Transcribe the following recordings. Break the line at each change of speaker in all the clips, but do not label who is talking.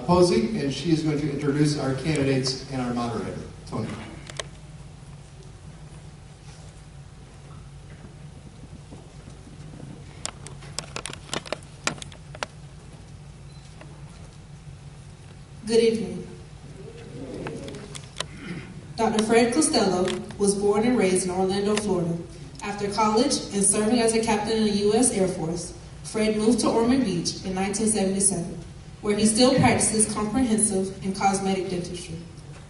Posey, and she is going to introduce our candidates and our moderator, Tony.
Good evening. Dr. Fred Costello was born and raised in Orlando, Florida. After college and serving as a captain in the U.S. Air Force, Fred moved to Ormond Beach in 1977, where he still practices comprehensive and cosmetic dentistry.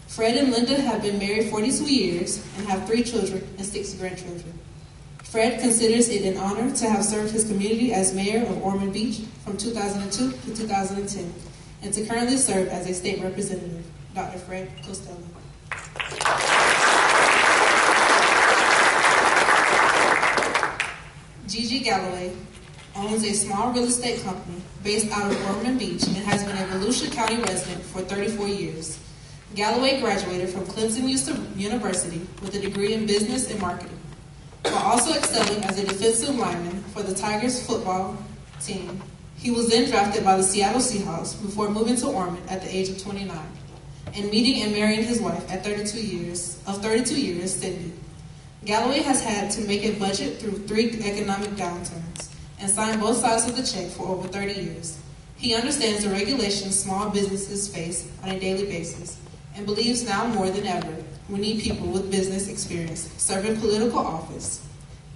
Fred and Linda have been married 42 years and have 3 children and 6 grandchildren. Fred considers it an honor to have served his community as mayor of Ormond Beach from 2002 to 2010, and to currently serve as a state representative. Dr. Fred Costello. Gigi Galloway owns a small real estate company based out of Ormond Beach and has been a Volusia County resident for 34 years. Galloway graduated from Clemson University with a degree in business and marketing, while also excelling as a defensive lineman for the Tigers football team. He was then drafted by the Seattle Seahawks before moving to Ormond at the age of 29 and meeting and marrying his wife at 32 years, Cindy. Galloway has had to make a budget through 3 economic downturns and signed both sides of the check for over 30 years. He understands the regulations small businesses face on a daily basis and believes now more than ever we need people with business experience serving political office.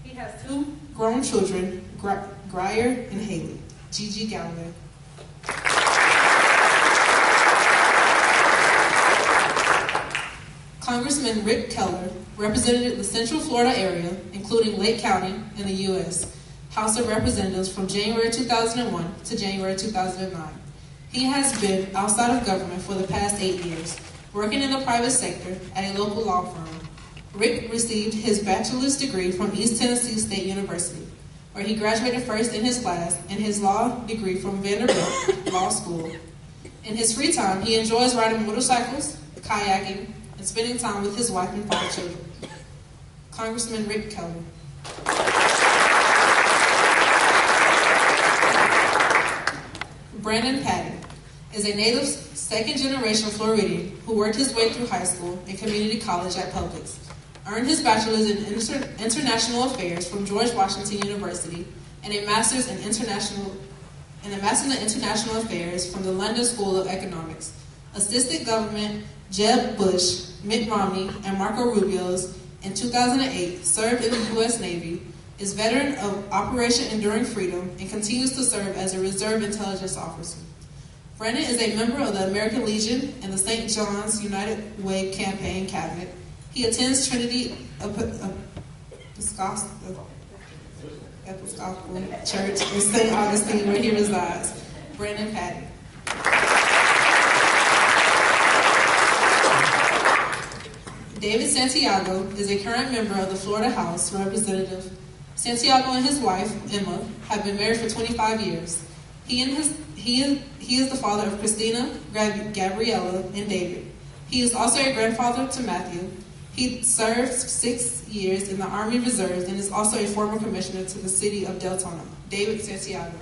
He has 2 grown children, Grier and Haley. Gigi Galloway. Congressman Rick Keller represented the Central Florida area, including Lake County in the U.S. House of Representatives from January 2001 to January 2009. He has been outside of government for the past 8 years, working in the private sector at a local law firm. Rick received his bachelor's degree from East Tennessee State University, where he graduated first in his class, and his law degree from Vanderbilt Law School. In his free time, he enjoys riding motorcycles, kayaking, and spending time with his wife and 5 children. Congressman Rick Keller. Brandon Patton is a native second-generation Floridian who worked his way through high school and community college at Publix, earned his bachelor's in international affairs from George Washington University, and a master's in international affairs from the London School of Economics. Assisted government Jeb Bush, Mitt Romney, and Marco Rubio's in 2008, served in the U.S. Navy, is veteran of Operation Enduring Freedom, and continues to serve as a reserve intelligence officer. Brandon is a member of the American Legion and the St. John's United Way campaign cabinet. He attends Trinity Episcopal Church in St. Augustine, where he resides. Brandon Patton. David Santiago is a current member of the Florida House of Representatives. Santiago and his wife, Emma, have been married for 25 years. He is the father of Christina, Gabriella, and David. He is also a grandfather to Matthew. He served 6 years in the Army Reserves and is also a former commissioner to the city of Deltona. David Santiago.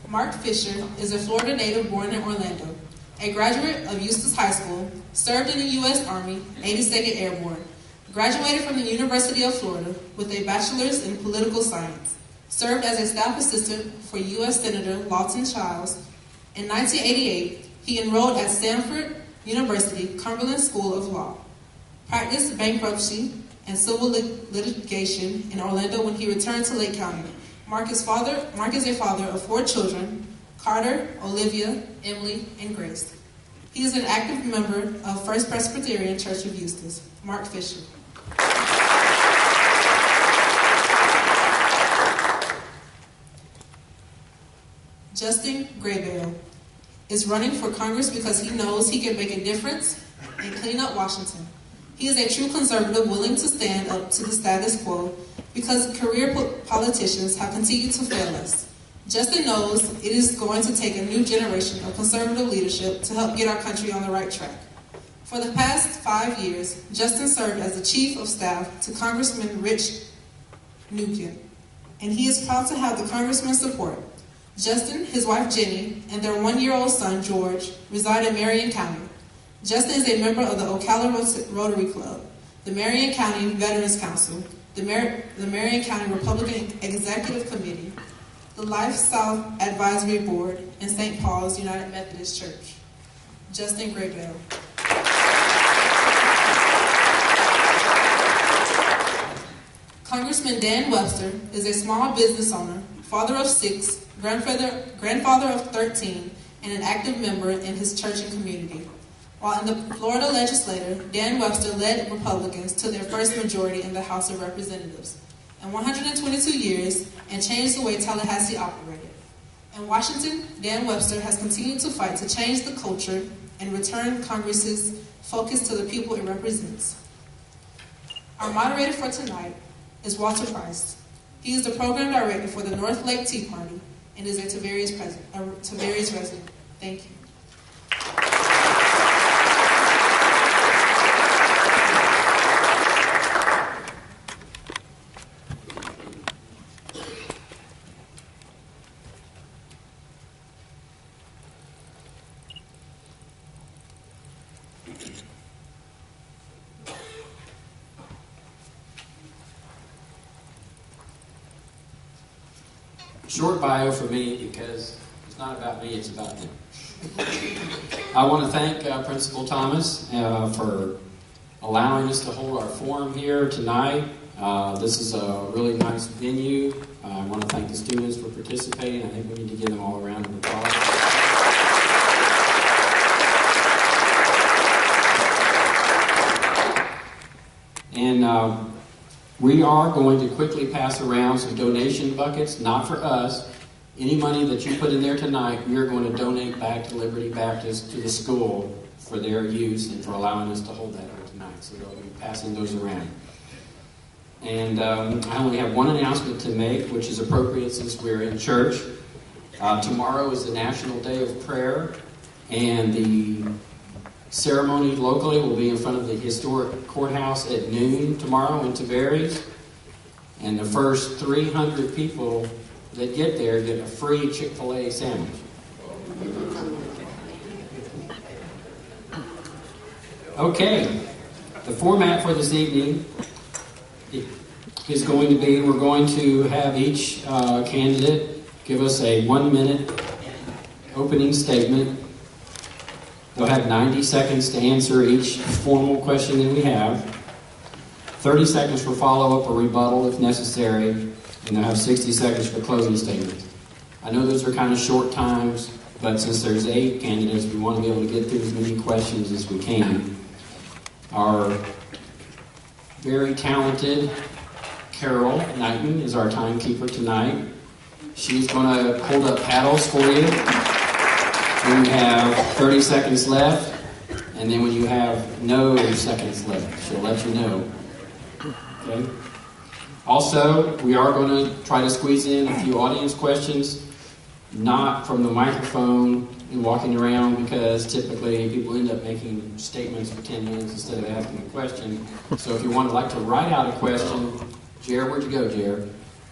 Mark Fisher is a Florida native born in Orlando, a graduate of Eustis High School, served in the U.S. Army, 82nd Airborne, graduated from the University of Florida with a bachelor's in political science, served as a staff assistant for U.S. Senator Lawton Chiles. In 1988, he enrolled at Stanford University Cumberland School of Law, practiced bankruptcy and civil litigation in Orlando when he returned to Lake County. Mark is a father of 4 children, Carter, Olivia, Emily, and Grace. He is an active member of First Presbyterian Church of Eustis. Mark Fisher. Justin Graybale is running for Congress because he knows he can make a difference and clean up Washington. He is a true conservative willing to stand up to the status quo because career politicians have continued to fail us. Justin knows it is going to take a new generation of conservative leadership to help get our country on the right track. For the past 5 years, Justin served as the Chief of Staff to Congressman Rich Nugent and he is proud to have the Congressman's support. Justin, his wife Jenny, and their 1-year-old son George reside in Marion County. Justin is a member of the Ocala Rotary Club, the Marion County Veterans Council, the Marion County Republican Executive Committee, the Life South Advisory Board, and St. Paul's United Methodist Church. Justin Graydale. Congressman Dan Webster is a small business owner, father of 6, grandfather of 13, and an active member in his church and community. While in the Florida legislature, Dan Webster led Republicans to their first majority in the House of Representatives in 122 years and changed the way Tallahassee operated. In Washington, Dan Webster has continued to fight to change the culture and return Congress's focus to the people it represents. Our moderator for tonight is Walter Price. He is the program director for the North Lake Tea Party and is a Tavarius resident. Thank you.
Short bio for me because it's not about me, it's about them. I want to thank Principal Thomas for allowing us to hold our forum here tonight. This is a really nice venue. I want to thank the students for participating. I think we need to give them all a round of applause. And we are going to quickly pass around some donation buckets, not for us. Any money that you put in there tonight, we are going to donate back to Liberty Baptist, to the school, for their use and for allowing us to hold that here tonight. So we'll be passing those around. And I only have one announcement to make, which is appropriate since we're in church. Tomorrow is the National Day of Prayer, and the ceremony locally will be in front of the historic courthouse at noon tomorrow in Tavares. And the first 300 people that get there get a free Chick-fil-A sandwich. Okay, the format for this evening is going to be, we're going to have each candidate give us a 1-minute opening statement. They'll have 90 seconds to answer each formal question that we have, 30 seconds for follow-up or rebuttal if necessary, and they'll have 60 seconds for closing statements. I know those are kind of short times, but since there's 8 candidates, we want to be able to get through as many questions as we can. Our very talented Carol Knighton is our timekeeper tonight. She's going to hold up paddles for you. When you have 30 seconds left, and then when you have no seconds left, she'll let you know. Okay? Also, we are going to try to squeeze in a few audience questions, not from the microphone and walking around, because typically people end up making statements for 10 minutes instead of asking a question. So if you would like to write out a question, Jer, where'd you go, Jer?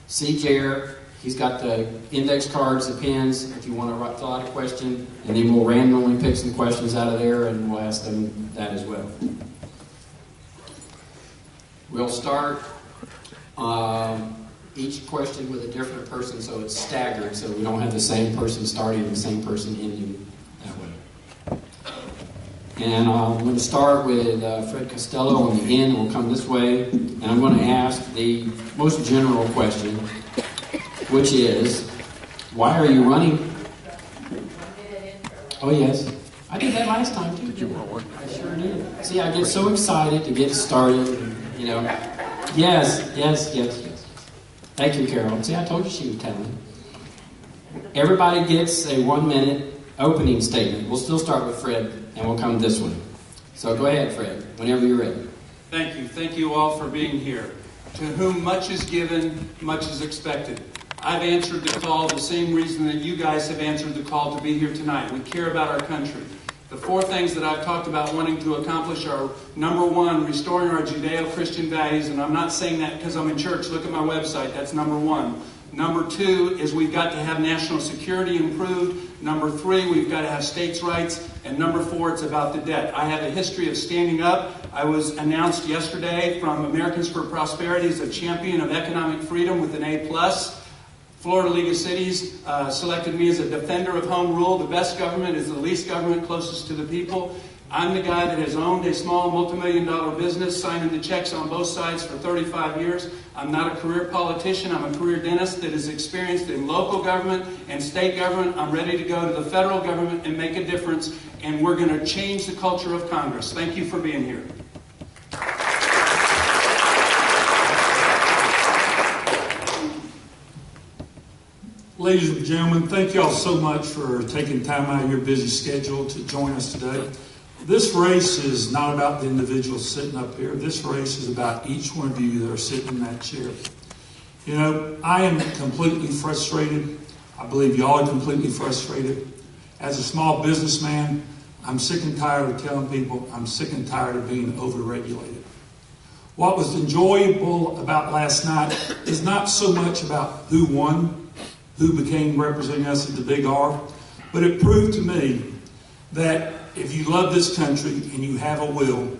See Jer. He's got the index cards, the pens, if you want to fill out a question, and then we'll randomly pick some questions out of there, and we'll ask them that as well. We'll start each question with a different person, so it's staggered, so we don't have the same person starting and the same person ending that way. And I'm going to start with Fred Costello on the end. We'll come this way, and I'm going to ask the most general question, which is, why are you running? Oh, yes. I did that last time, too. Did you want one? I sure did. See, I get so excited to get started, you know. Yes. Thank you, Carol. See, I told you she was talented. Everybody gets a 1-minute opening statement. We'll still start with Fred, and we'll come this way. So go ahead, Fred, whenever you're ready.
Thank you. Thank you all for being here. To whom much is given, much is expected. I've answered the call the same reason that you guys have answered the call to be here tonight. We care about our country. The 4 things that I've talked about wanting to accomplish are, number 1, restoring our Judeo-Christian values, and I'm not saying that because I'm in church. Look at my website. That's number 1. Number 2 is we've got to have national security improved. Number 3, we've got to have states' rights. And number 4, it's about the debt. I have a history of standing up. I was announced yesterday from Americans for Prosperity as a champion of economic freedom with an A+. Florida League of Cities selected me as a defender of home rule. The best government is the least government closest to the people. I'm the guy that has owned a small multi-million-dollar business, signing the checks on both sides for 35 years. I'm not a career politician. I'm a career dentist that is experienced in local government and state government. I'm ready to go to the federal government and make a difference, and we're going to change the culture of Congress. Thank you for being here.
Ladies and gentlemen, thank you all so much for taking time out of your busy schedule to join us today. This race is not about the individuals sitting up here. This race is about each one of you that are sitting in that chair. You know, I am completely frustrated. I believe y'all are completely frustrated. As a small businessman, I'm sick and tired of telling people I'm sick and tired of being overregulated. What was enjoyable about last night is not so much about who won, who became representing us at the Big R, but it proved to me that if you love this country and you have a will,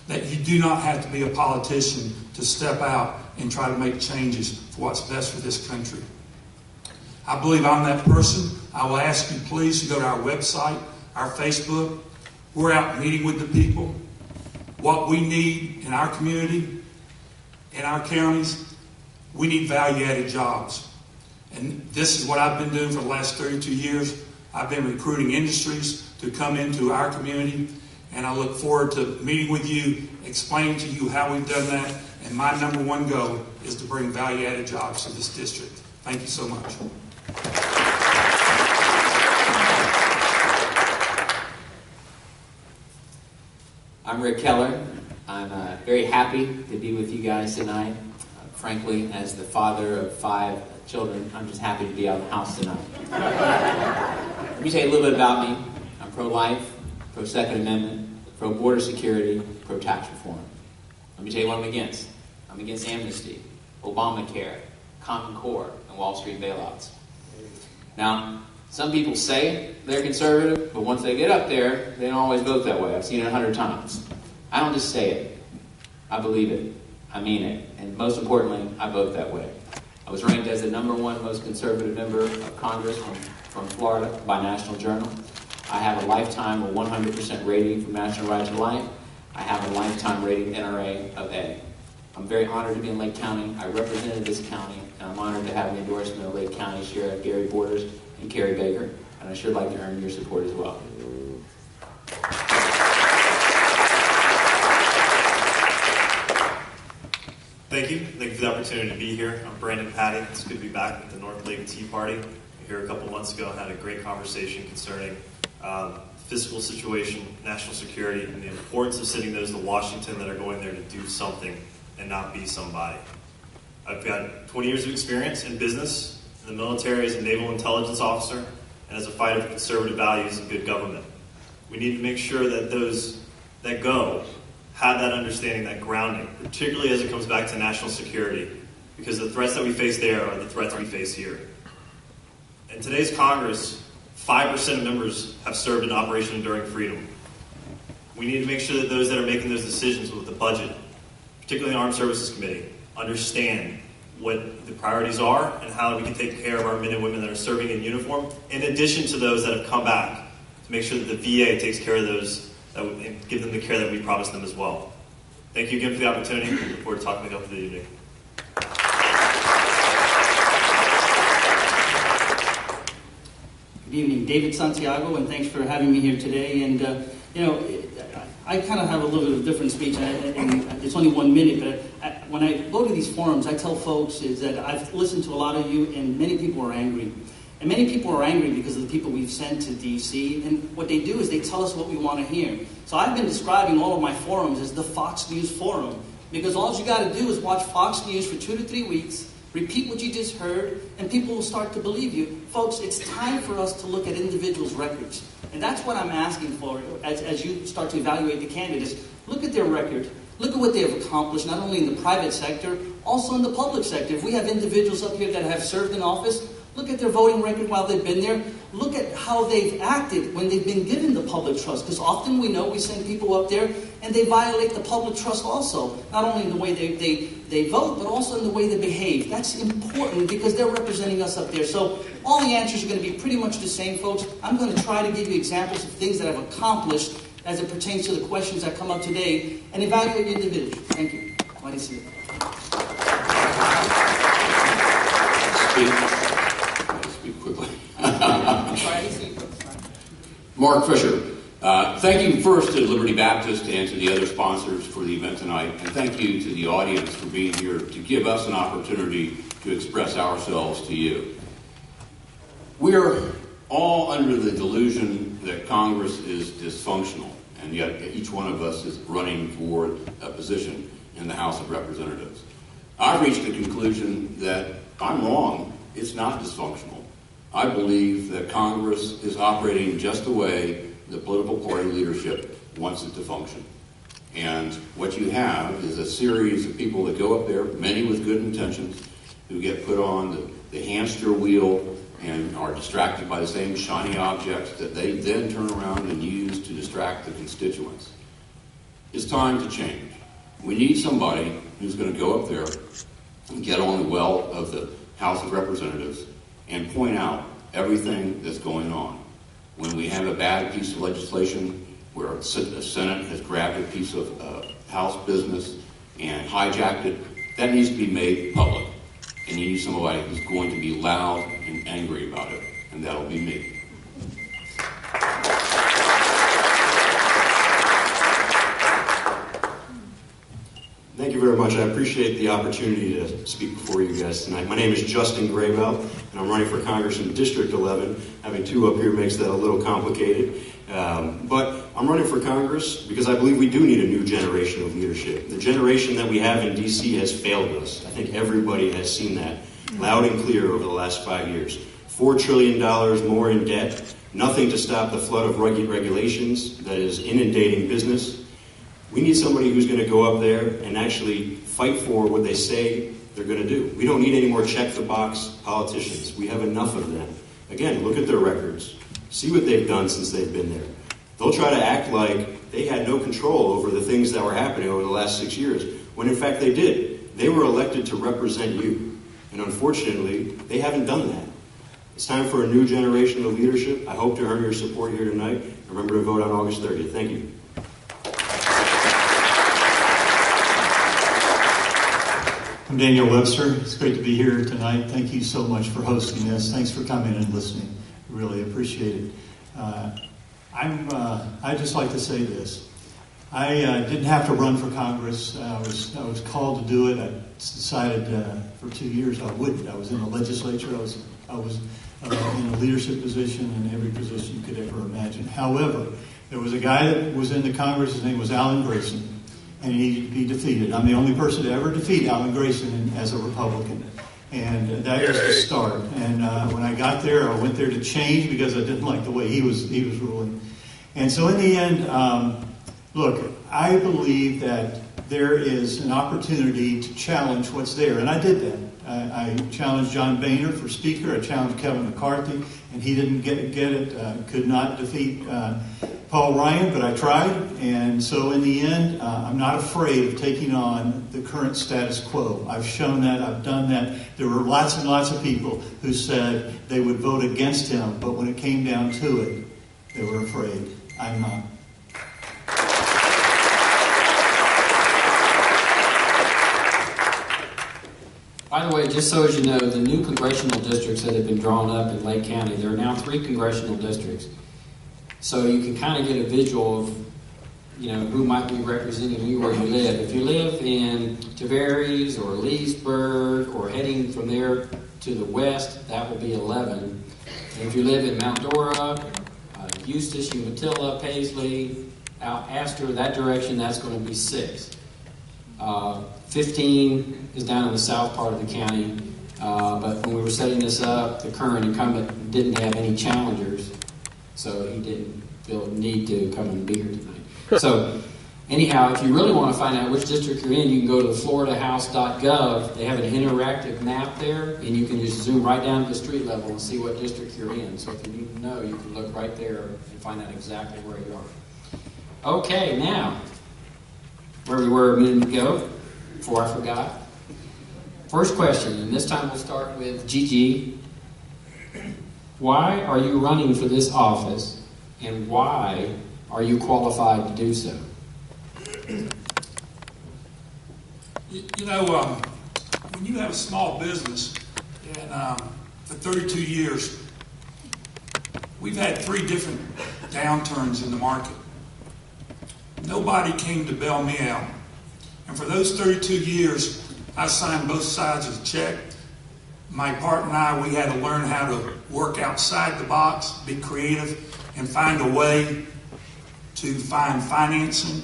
that you do not have to be a politician to step out and try to make changes for what's best for this country. I believe I'm that person. I will ask you please to go to our website, our Facebook. We're out meeting with the people. What we need in our community, in our counties, we need value-added jobs. And this is what I've been doing for the last 32 years. I've been recruiting industries to come into our community, and I look forward to meeting with you, explaining to you how we've done that, and my number one goal is to bring value-added jobs to this district. Thank you so much.
I'm Rick Keller. I'm very happy to be with you guys tonight. Frankly, as the father of 5 children, I'm just happy to be out of the house tonight. Let me tell you a little bit about me. I'm pro-life, pro-Second Amendment, pro-border security, pro-tax reform. Let me tell you what I'm against. I'm against amnesty, Obamacare, Common Core, and Wall Street bailouts. Now, some people say they're conservative, but once they get up there, they don't always vote that way. I've seen it 100 times. I don't just say it. I believe it. I mean it. And most importantly, I vote that way. I was ranked as the #1 most conservative member of Congress from Florida by National Journal. I have a lifetime of 100% rating from National Right to Life. I have a lifetime rating NRA of A. I'm very honored to be in Lake County. I represented this county, and I'm honored to have the endorsement of Lake County Sheriff Gary Borders and Carrie Baker, and I sure like to earn your support as well.
Thank you. Thank you for the opportunity to be here. I'm Brandon Patty. It's good to be back at the North Lake Tea Party. Here a couple months ago, I had a great conversation concerning fiscal situation, national security, and the importance of sending those to Washington that are going there to do something and not be somebody. I've got 20 years of experience in business, in the military as a naval intelligence officer, and as a fighter for conservative values and good government. We need to make sure that those that go have that understanding, that grounding, particularly as it comes back to national security, because the threats that we face there are the threats we face here. In today's Congress, 5% of members have served in Operation Enduring Freedom. We need to make sure that those that are making those decisions with the budget, particularly the Armed Services Committee, understand what the priorities are and how we can take care of our men and women that are serving in uniform, in addition to those that have come back, to make sure that the VA takes care of those and give them the care that we promised them as well. Thank you again for the opportunity. I look forward to talking to you for the evening.
Good evening, David Santiago, and thanks for having me here today. And I kind of have a little bit of a different speech, and it's only 1 minute, but when I go to these forums, I tell folks is that I've listened to a lot of you, and many people are angry. And many people are angry because of the people we've sent to D.C., and what they do is they tell us what we want to hear. So I've been describing all of my forums as the Fox News Forum, because all you got to do is watch Fox News for 2 to 3 weeks, repeat what you just heard, and people will start to believe you. Folks, it's time for us to look at individuals' records. And that's what I'm asking for as you start to evaluate the candidates. Look at their record. Look at what they have accomplished, not only in the private sector, also in the public sector. If we have individuals up here that have served in office, look at their voting record while they've been there. Look at how they've acted when they've been given the public trust. Because often we know we send people up there and they violate the public trust also. Not only in the way they vote, but also in the way they behave. That's important because they're representing us up there. So all the answers are going to be pretty much the same, folks. I'm going to try to give you examples of things that I've accomplished as it pertains to the questions that come up today and evaluate the individual. Thank you. Glad to see you.
Speak quickly. Mark Fisher. Thank you first to Liberty Baptist and to the other sponsors for the event tonight, and thank you to the audience for being here to give us an opportunity to express ourselves to you. We are all under the delusion that Congress is dysfunctional, and yet each one of us is running for a position in the House of Representatives. I've reached the conclusion that I'm wrong. It's not dysfunctional. I believe that Congress is operating just the way the political party leadership wants it to function. And what you have is a series of people that go up there, many with good intentions, who get put on the hamster wheel and are distracted by the same shiny objects that they then turn around and use to distract the constituents. It's time to change. We need somebody who's going to go up there and get on the well of the House of Representatives and point out everything that's going on. When we have a bad piece of legislation where the Senate has grabbed a piece of House business and hijacked it, that needs to be made public. And you need somebody who's going to be loud and angry about it, and that'll be me.
Thank you very much. I appreciate the opportunity to speak before you guys tonight. My name is Justin Graybell, and I'm running for Congress in District 11. Having two up here makes that a little complicated. But I'm running for Congress because I believe we do need a new generation of leadership. The generation that we have in D.C. has failed us. I think everybody has seen that loud and clear over the last 5 years. $4 trillion more in debt, nothing to stop the flood of rugged regulations that is inundating business. We need somebody who's going to go up there and actually fight for what they say they're going to do. We don't need any more check-the-box politicians. We have enough of them. Again, look at their records. See what they've done since they've been there. They'll try to act like they had no control over the things that were happening over the last 6 years, when in fact they did. They were elected to represent you. And unfortunately, they haven't done that. It's time for a new generation of leadership. I hope to earn your support here tonight. Remember to vote on August 30th. Thank you.
I'm Daniel Webster. It's great to be here tonight. Thank you so much for hosting this. Thanks for coming and listening. Really appreciate it. I'd just like to say this. I didn't have to run for Congress. I was called to do it. I decided for 2 years I wouldn't. I was in the legislature. I was in a leadership position in every position you could ever imagine. However, there was a guy that was in the Congress. His name was Alan Grayson. And he needed to be defeated. I'm the only person to ever defeat Alan Grayson as a Republican. And that was the start. And when I got there, I went there to change because I didn't like the way he was ruling. And so in the end, look, I believe that there is an opportunity to challenge what's there. And I did that. I challenged John Boehner for Speaker. I challenged Kevin McCarthy, and he didn't get it. Could not defeat Paul Ryan, but I tried. And so in the end, I'm not afraid of taking on the current status quo. I've shown that. I've done that. There were lots and lots of people who said they would vote against him, but when it came down to it, they were afraid. I'm not.
By the way, just so as you know, the new congressional districts that have been drawn up in Lake County, there are now 3 congressional districts. So you can kind of get a visual of, who might be representing you where you live. If you live in Tavares or Leesburg or heading from there to the west, that will be 11. And if you live in Mount Dora, Eustis, Umatilla, Paisley, out Astor, that direction, that's going to be 6. 15 is down in the south part of the county, but when we were setting this up, the current incumbent didn't have any challengers, so he didn't feel the need to come and be here tonight. So Anyhow, if you really want to find out which district you're in, you can go to the floridahouse.gov. They have an interactive map there, and you can just zoom right down to the street level and see what district you're in. So if you need to know, you can look right there and find out exactly where you are. Okay, now, where we were a minute ago, before I forgot. First question, and this time we'll start with Gigi. Why are you running for this office, and why are you qualified to do so?
You know, when you have a small business, and for 32 years, we've had 3 different downturns in the market. Nobody came to bail me out. And for those 32 years, I signed both sides of the check. My partner and I, we had to learn how to work outside the box, be creative, and find a way to find financing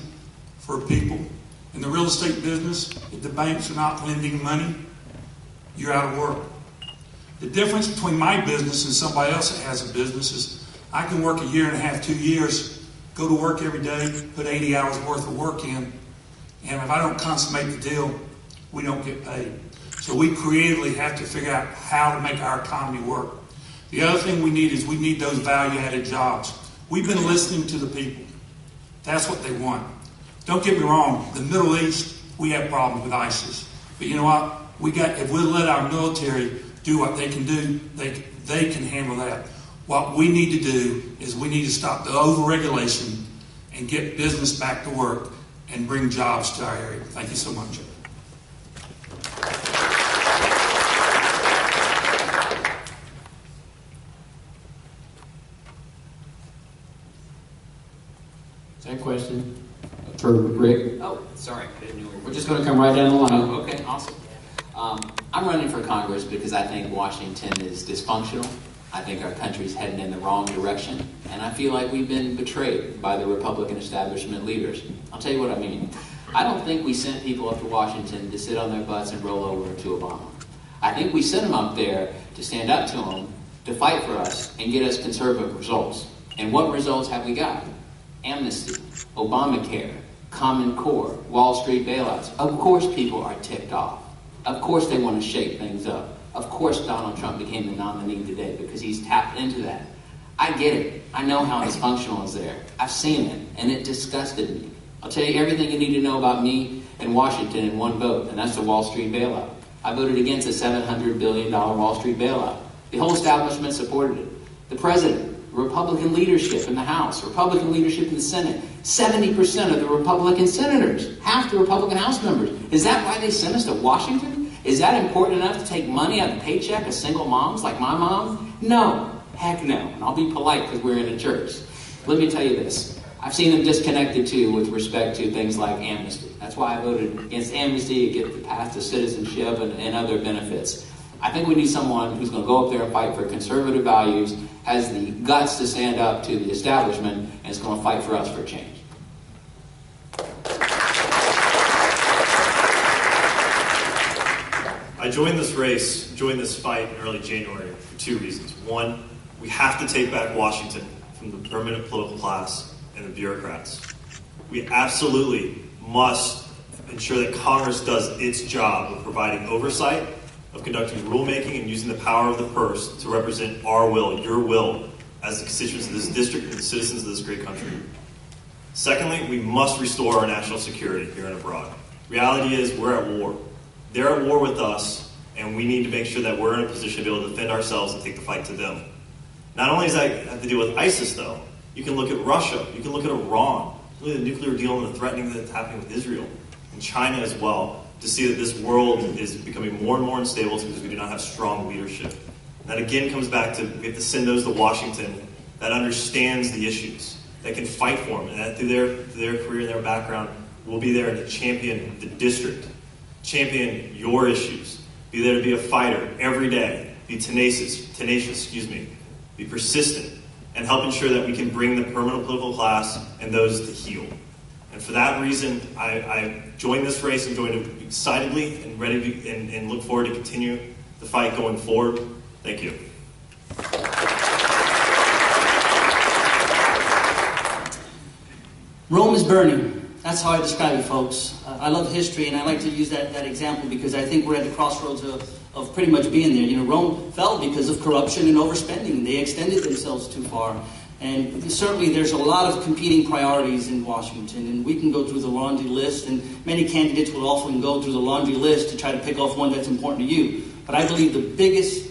for people. In the real estate business, if the banks are not lending money, you're out of work. The difference between my business and somebody else that has a business is I can work a year and a half, 2 years, go to work every day, put 80 hours worth of work in, and if I don't consummate the deal, we don't get paid. So we creatively have to figure out how to make our economy work. The other thing we need is we need those value-added jobs. We've been listening to the people. That's what they want. Don't get me wrong, the Middle East, we have problems with ISIS. But you know what? If we let our military do what they can do, they can handle that. What we need to do is we need to stop the overregulation and get business back to work and bring jobs to our area. Thank you so much.
Same question for Rick.
Oh, sorry. I didn't know
We're just going to come right down the line.
Oh, okay, awesome. I'm running for Congress because I think Washington is dysfunctional. I think our country's heading in the wrong direction. And I feel like we've been betrayed by the Republican establishment leaders. I'll tell you what I mean. I don't think we sent people up to Washington to sit on their butts and roll over to Obama. I think we sent them up there to stand up to him, to fight for us, and get us conservative results. And what results have we got? Amnesty, Obamacare, Common Core, Wall Street bailouts. Of course people are ticked off. Of course they want to shake things up. Of course Donald Trump became the nominee today because he's tapped into that. I get it. I know how dysfunctional is there. I've seen it, and it disgusted me. I'll tell you everything you need to know about me and Washington in one vote, and that's the Wall Street bailout. I voted against a $700 billion Wall Street bailout. The whole establishment supported it. The president, Republican leadership in the House, Republican leadership in the Senate, 70% of the Republican senators, half the Republican House members. Is that why they sent us to Washington? Is that important enough to take money out of the paycheck of single moms like my mom? No. Heck no. And I'll be polite because we're in a church. Let me tell you this. I've seen them disconnected too with respect to things like amnesty. That's why I voted against amnesty to get the path to citizenship and other benefits. I think we need someone who's going to go up there and fight for conservative values, has the guts to stand up to the establishment, and is going to fight for us for change.
I joined this fight in early January for 2 reasons. One, we have to take back Washington from the permanent political class and the bureaucrats. We absolutely must ensure that Congress does its job of providing oversight, of conducting rulemaking, and using the power of the purse to represent our will, your will, as the constituents of this district and the citizens of this great country. Secondly, we must restore our national security here and abroad. Reality is we're at war. They're at war with us, and we need to make sure that we're in a position to be able to defend ourselves and take the fight to them. Not only does that have to deal with ISIS, though, you can look at Russia, you can look at Iran, look at the nuclear deal and the threatening that's happening with Israel, and China as well, to see that this world is becoming more and more unstable because we do not have strong leadership. And that again comes back to we have to send those to Washington that understands the issues, that can fight for them, and that through their career and their background will be there to champion the district, champion your issues, be there to be a fighter every day, be tenacious, be persistent, and help ensure that we can bring the permanent political class and those to heel. And for that reason, I joined this race and joined it excitedly and ready to, and look forward to continue the fight going forward. Thank you.
Rome is burning. That's how I describe it, folks. I love history, and I like to use that example because I think we're at the crossroads of pretty much being there. You know, Rome fell because of corruption and overspending. They extended themselves too far. And certainly there's a lot of competing priorities in Washington, and we can go through the laundry list, and many candidates will often go through the laundry list to try to pick off one that's important to you. But I believe the biggest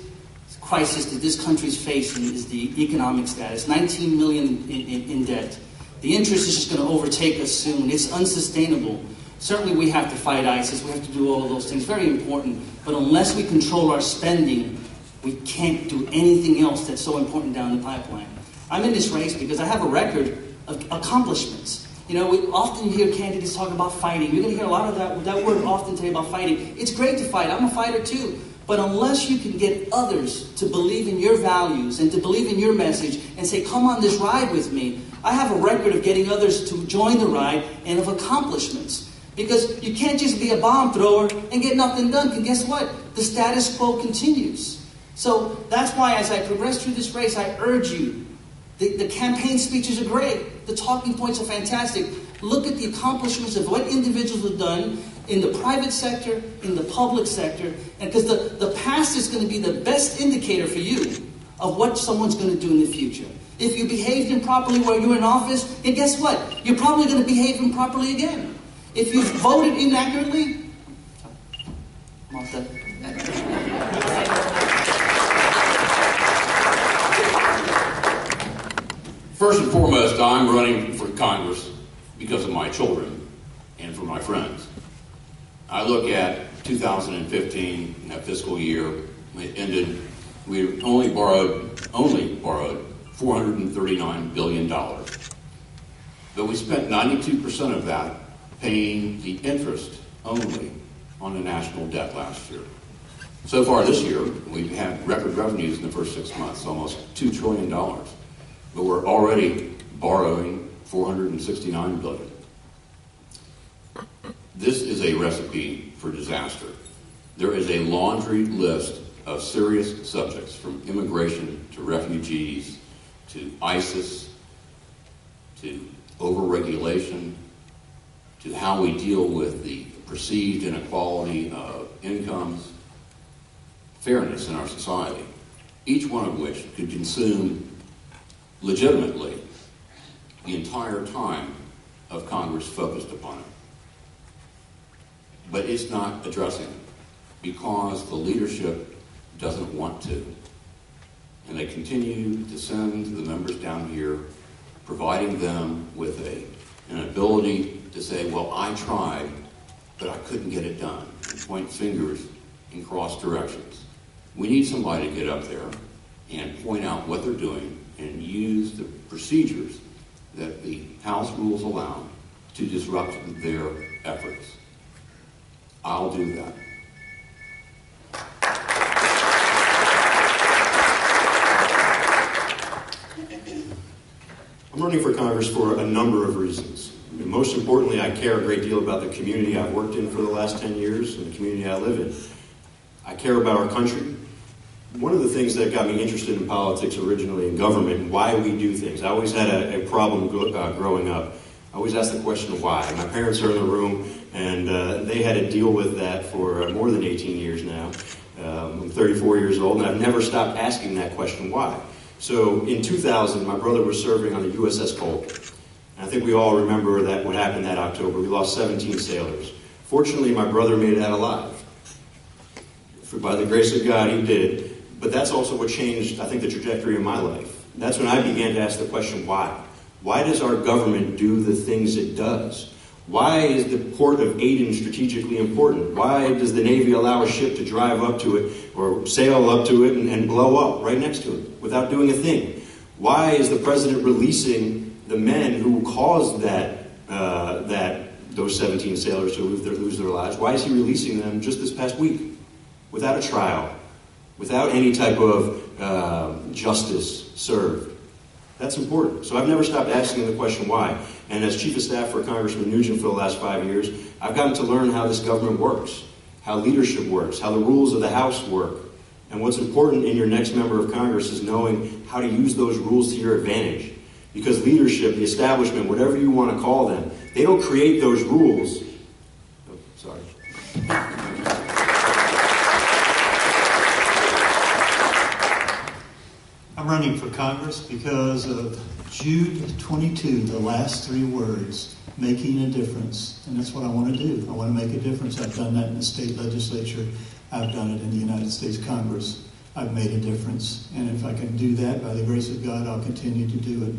crisis that this country is facing is the economic status. 19 million in debt. The interest is just going to overtake us soon. It's unsustainable. Certainly we have to fight ISIS. We have to do all of those things. Very important. But unless we control our spending, we can't do anything else that's so important down the pipeline. I'm in this race because I have a record of accomplishments. You know, we often hear candidates talk about fighting. You're going to hear a lot of that word often today about fighting. It's great to fight. I'm a fighter too. But unless you can get others to believe in your values and to believe in your message and say, come on this ride with me, I have a record of getting others to join the ride and of accomplishments. Because you can't just be a bomb thrower and get nothing done. And guess what? The status quo continues. So that's why as I progress through this race, I urge you. The campaign speeches are great. The talking points are fantastic. Look at the accomplishments of what individuals have done in the private sector, in the public sector. And because the past is going to be the best indicator for you of what someone's going to do in the future. If you behaved improperly while you were in office, and guess what? You're probably going to behave improperly again. If you voted inaccurately,
First and foremost, I'm running for Congress because of my children and for my friends. I look at 2015, that fiscal year, it ended, we only borrowed $439 billion. But we spent 92% of that paying the interest only on the national debt last year. So far this year, we've had record revenues in the first 6 months, almost $2 trillion. But we're already borrowing $469 billion. This is a recipe for disaster. There is a laundry list of serious subjects, from immigration to refugees to ISIS to overregulation to how we deal with the perceived inequality of incomes, fairness in our society, each one of which could consume legitimately the entire time of Congress focused upon it. But it's not addressing it because the leadership doesn't want to. And they continue to send the members down here, providing them with an ability to say, well, I tried, but I couldn't get it done, and point fingers in cross directions. We need somebody to get up there and point out what they're doing and use the procedures that the House rules allow to disrupt their efforts. I'll do that.
I'm running for Congress for a number of reasons. Most importantly, I care a great deal about the community I've worked in for the last 10 years and the community I live in. I care about our country. One of the things that got me interested in politics originally, in government, and why we do things. I always had a problem growing up. I always asked the question, why? My parents are in the room, and they had to deal with that for more than 18 years now. I'm 34 years old, and I've never stopped asking that question, why? So in 2000, my brother was serving on the USS Colt. And I think we all remember that what happened that October. We lost 17 sailors. Fortunately, my brother made it out alive. By the grace of God, he did. But that's also what changed, I think, the trajectory of my life. That's when I began to ask the question, why? Why does our government do the things it does? Why is the port of Aden strategically important? Why does the Navy allow a ship to drive up to it or sail up to it and blow up right next to it without doing a thing? Why is the president releasing the men who caused those 17 sailors to lose their lives? Why is he releasing them just this past week without a trial, without any type of justice served? That's important. So I've never stopped asking the question why. And as Chief of Staff for Congressman Nugent for the last 5 years, I've gotten to learn how this government works, how leadership works, how the rules of the House work. And what's important in your next member of Congress is knowing how to use those rules to your advantage. Because leadership, the establishment, whatever you want to call them, they don't create those rules. Oh, sorry.
I'm running for Congress because of Jude 22, the last three words, making a difference. And that's what I want to do. I want to make a difference. I've done that in the state legislature. I've done it in the United States Congress. I've made a difference. And if I can do that, by the grace of God, I'll continue to do it.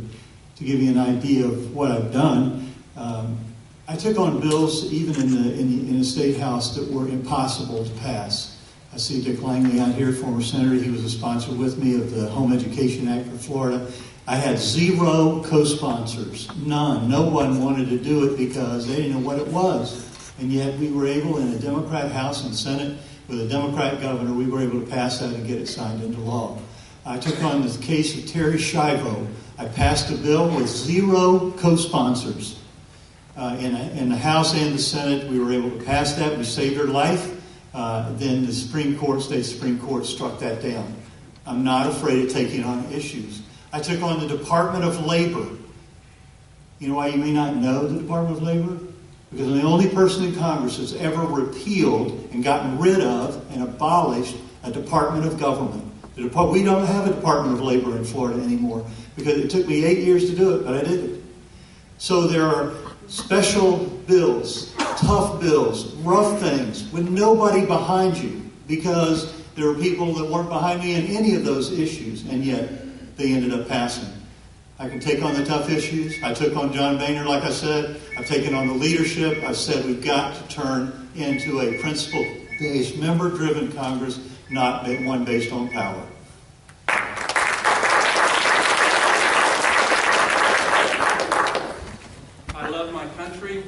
To give you an idea of what I've done, I took on bills even in the State House that were impossible to pass. I see Dick Langley out here, former senator. He was a sponsor with me of the Home Education Act for Florida. I had 0 co-sponsors, none. No one wanted to do it because they didn't know what it was. And yet we were able, in a Democrat House and Senate, with a Democrat governor, we were able to pass that and get it signed into law. I took on the case of Terry Schiavo. I passed a bill with 0 co-sponsors. In the House and the Senate, we were able to pass that. We saved her life. Then the state Supreme Court struck that down. I'm not afraid of taking on issues. I took on the Department of Labor. You know why you may not know the Department of Labor? Because I'm the only person in Congress that's ever repealed and gotten rid of and abolished a Department of Government. We don't have a Department of Labor in Florida anymore because it took me 8 years to do it, but I did it. So there are special bills, tough bills, rough things, with nobody behind you, because there are people that weren't behind me in any of those issues, and yet they ended up passing. I can take on the tough issues. I took on John Boehner, like I said. I've taken on the leadership. I've said we've got to turn into a principle-based, member-driven Congress, not one based on power.
I love my country.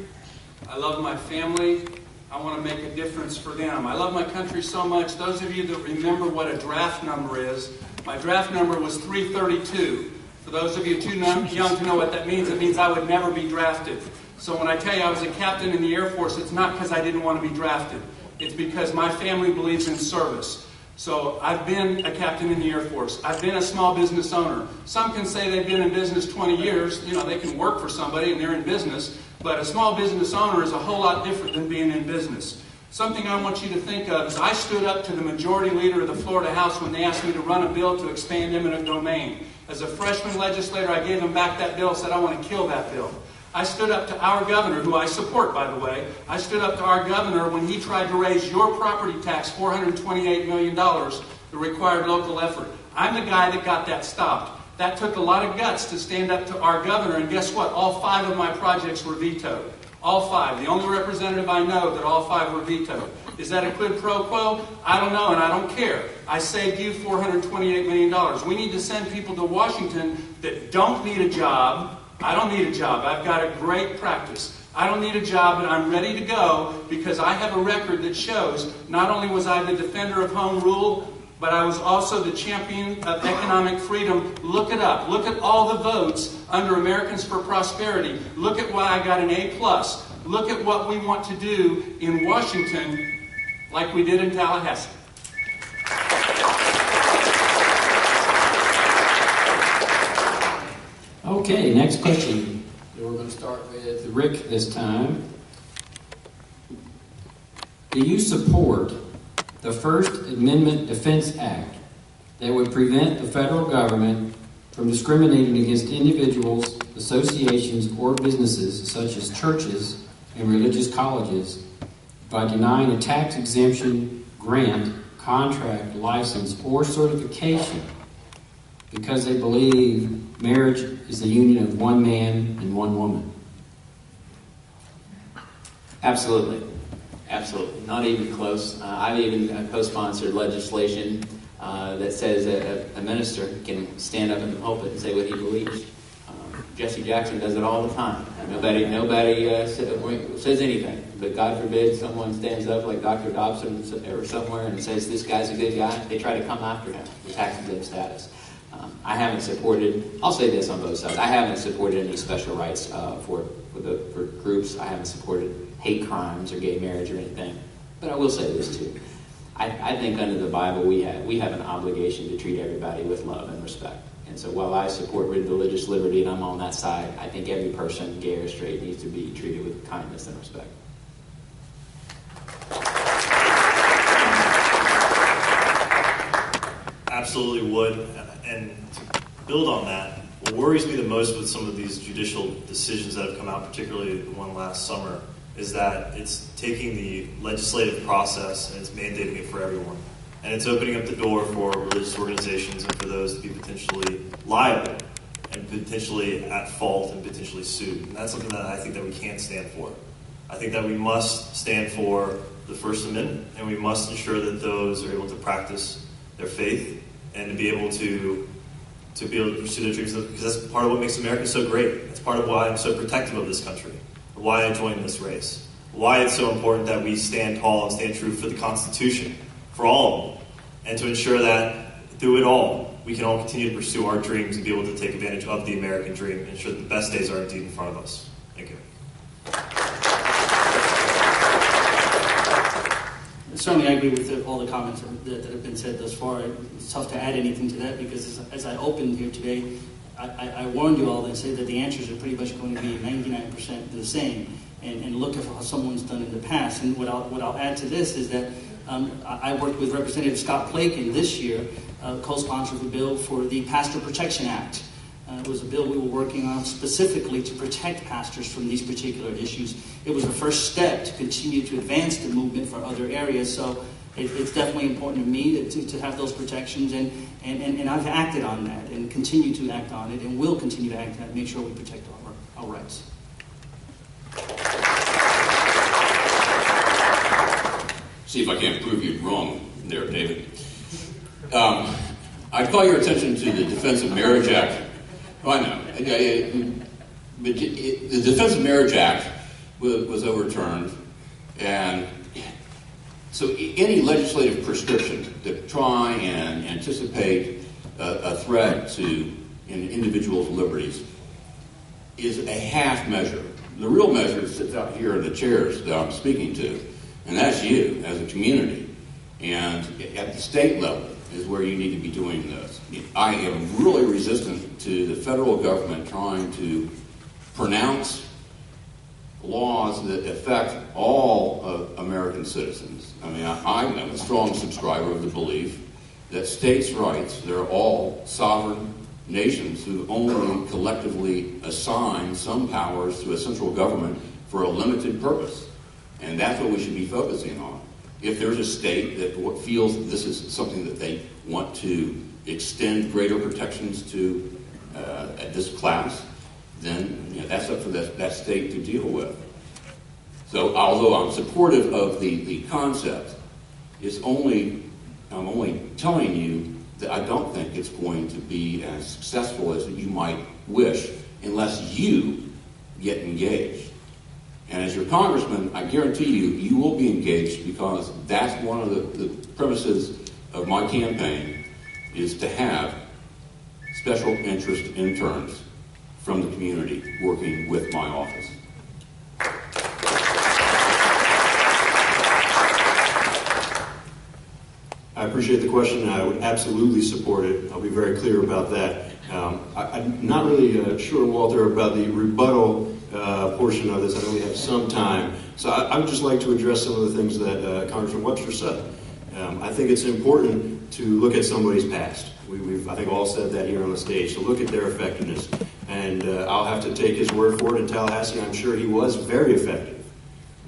I love my family. I want to make a difference for them. I love my country so much. Those of you that remember what a draft number is, my draft number was 332. For those of you too young to know what that means, it means I would never be drafted. So when I tell you I was a captain in the Air Force, it's not because I didn't want to be drafted. It's because my family believes in service. So I've been a captain in the Air Force. I've been a small business owner. Some can say they've been in business 20 years. You know, they can work for somebody and they're in business. But a small business owner is a whole lot different than being in business. Something I want you to think of is I stood up to the majority leader of the Florida House when they asked me to run a bill to expand eminent domain. As a freshman legislator, I gave them back that bill, said I want to kill that bill. I stood up to our governor, who I support, by the way. I stood up to our governor when he tried to raise your property tax $428 million, the required local effort. I'm the guy that got that stopped. That took a lot of guts to stand up to our governor, and guess what? All 5 of my projects were vetoed. All 5. The only representative I know that all 5 were vetoed. Is that a quid pro quo? I don't know, and I don't care. I saved you $428 million. We need to send people to Washington that don't need a job. I don't need a job. I've got a great practice. I don't need a job, but I'm ready to go because I have a record that shows not only was I the defender of home rule, but I was also the champion of economic freedom. Look it up. Look at all the votes under Americans for Prosperity. Look at why I got an A+. Look at what we want to do in Washington like we did in Tallahassee.
Okay, next question. We're going to start with Rick this time. Do you support the First Amendment Defense Act that would prevent the federal government from discriminating against individuals, associations, or businesses such as churches and religious colleges by denying a tax exemption, grant, contract, license, or certification because they believe marriage is the union of one man and one woman?
Absolutely. Absolutely. Not even close. I've even co-sponsored legislation that says a minister can stand up in the pulpit and say what he believes. Jesse Jackson does it all the time. Nobody says anything. But God forbid someone stands up like Dr. Dobson or somewhere and says this guy's a good guy. They try to come after him with tax exempt status. I haven't supported, I'll say this on both sides, I haven't supported any special rights for groups. I haven't supported hate crimes or gay marriage or anything. But I will say this too. I think under the Bible we have an obligation to treat everybody with love and respect. And so while I support religious liberty and I'm on that side, I think every person, gay or straight, needs to be treated with kindness and respect.
Absolutely would. And to build on that, what worries me the most with some of these judicial decisions that have come out, particularly the one last summer, is that it's taking the legislative process and it's mandating it for everyone. And it's opening up the door for religious organizations and for those to be potentially liable and potentially at fault and potentially sued. And that's something that I think that we can't stand for. I think that we must stand for the First Amendment, and we must ensure that those are able to practice their faith and to be able to be able to pursue their dreams, because that's part of what makes America so great. That's part of why I'm so protective of this country, why I joined this race, why it's so important that we stand tall and stand true for the Constitution, for all of them, and to ensure that through it all, we can all continue to pursue our dreams and be able to take advantage of the American dream and ensure that the best days are indeed in front of us. Thank you.
Certainly, I agree with all the comments that have been said thus far. It's tough to add anything to that because as I opened here today, I warned you all and said that the answers are pretty much going to be 99% the same. And look at how someone's done in the past. And what I'll add to this is that I worked with Representative Scott Plakin this year, co-sponsored the bill for the Pastor Protection Act. It was a bill we were working on specifically to protect pastors from these particular issues. It was the first step to continue to advance the movement for other areas. So it's definitely important to me to have those protections, and I've acted on that and continue to act on it and will continue to act on it, make sure we protect our rights.
See if I can't prove you wrong there, David. I'd call your attention to the Defense of Marriage Act. Oh, I know. But the Defense of Marriage Act was overturned, and so any legislative prescription to try and anticipate a threat to an individual's liberties is a half measure. The real measure sits out here in the chairs that I'm speaking to, and that's you as a community. And at the state level is where you need to be doing this. I am really resistant to the federal government trying to pronounce laws that affect all of American citizens. I mean, I'm a strong subscriber of the belief that states' rights, they're all sovereign nations who only collectively assign some powers to a central government for a limited purpose. And that's what we should be focusing on. If there's a state that feels that this is something that they want to extend greater protections to this class, then that's up for that state to deal with. So although I'm supportive of the concept, I'm only telling you that I don't think it's going to be as successful as you might wish unless you get engaged. And as your congressman, I guarantee you will be engaged, because that's one of the premises of my campaign, is to have special interest interns from the community working with my office.
I appreciate the question, and I would absolutely support it. I'll be very clear about that. I'm not really sure, Walter, about the rebuttal portion of this. I know we have some time. So I would just like to address some of the things that Congressman Webster said. I think it's important to look at somebody's past. We've, I think, all said that here on the stage. So look at their effectiveness. And I'll have to take his word for it in Tallahassee. I'm sure he was very effective.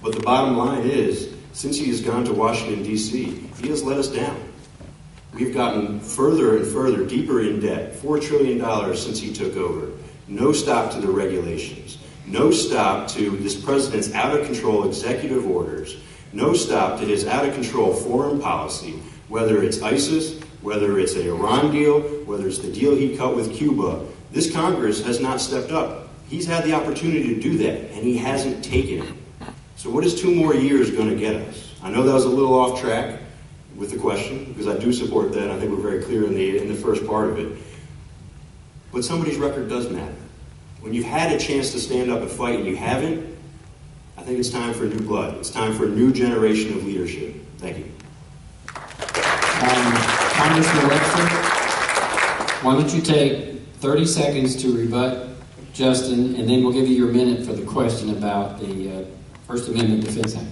But the bottom line is, since he has gone to Washington, D.C., he has let us down. We've gotten further and further, deeper in debt, $4 trillion since he took over. No stop to the regulations. No stop to this president's out-of-control executive orders. No stop to his out-of-control foreign policy, whether it's ISIS, whether it's an Iran deal, whether it's the deal he cut with Cuba. This Congress has not stepped up. He's had the opportunity to do that, and he hasn't taken it. So what is 2 more years going to get us? I know that was a little off track with the question, because I do support that. I think we're very clear in the first part of it. But somebody's record does matter. When you've had a chance to stand up and fight and you haven't, I think it's time for new blood. It's time for a new generation of leadership. Thank you.
Congressman Webster, why don't you take 30 seconds to rebut Justin, and then we'll give you your minute for the question about the First Amendment Defense Act.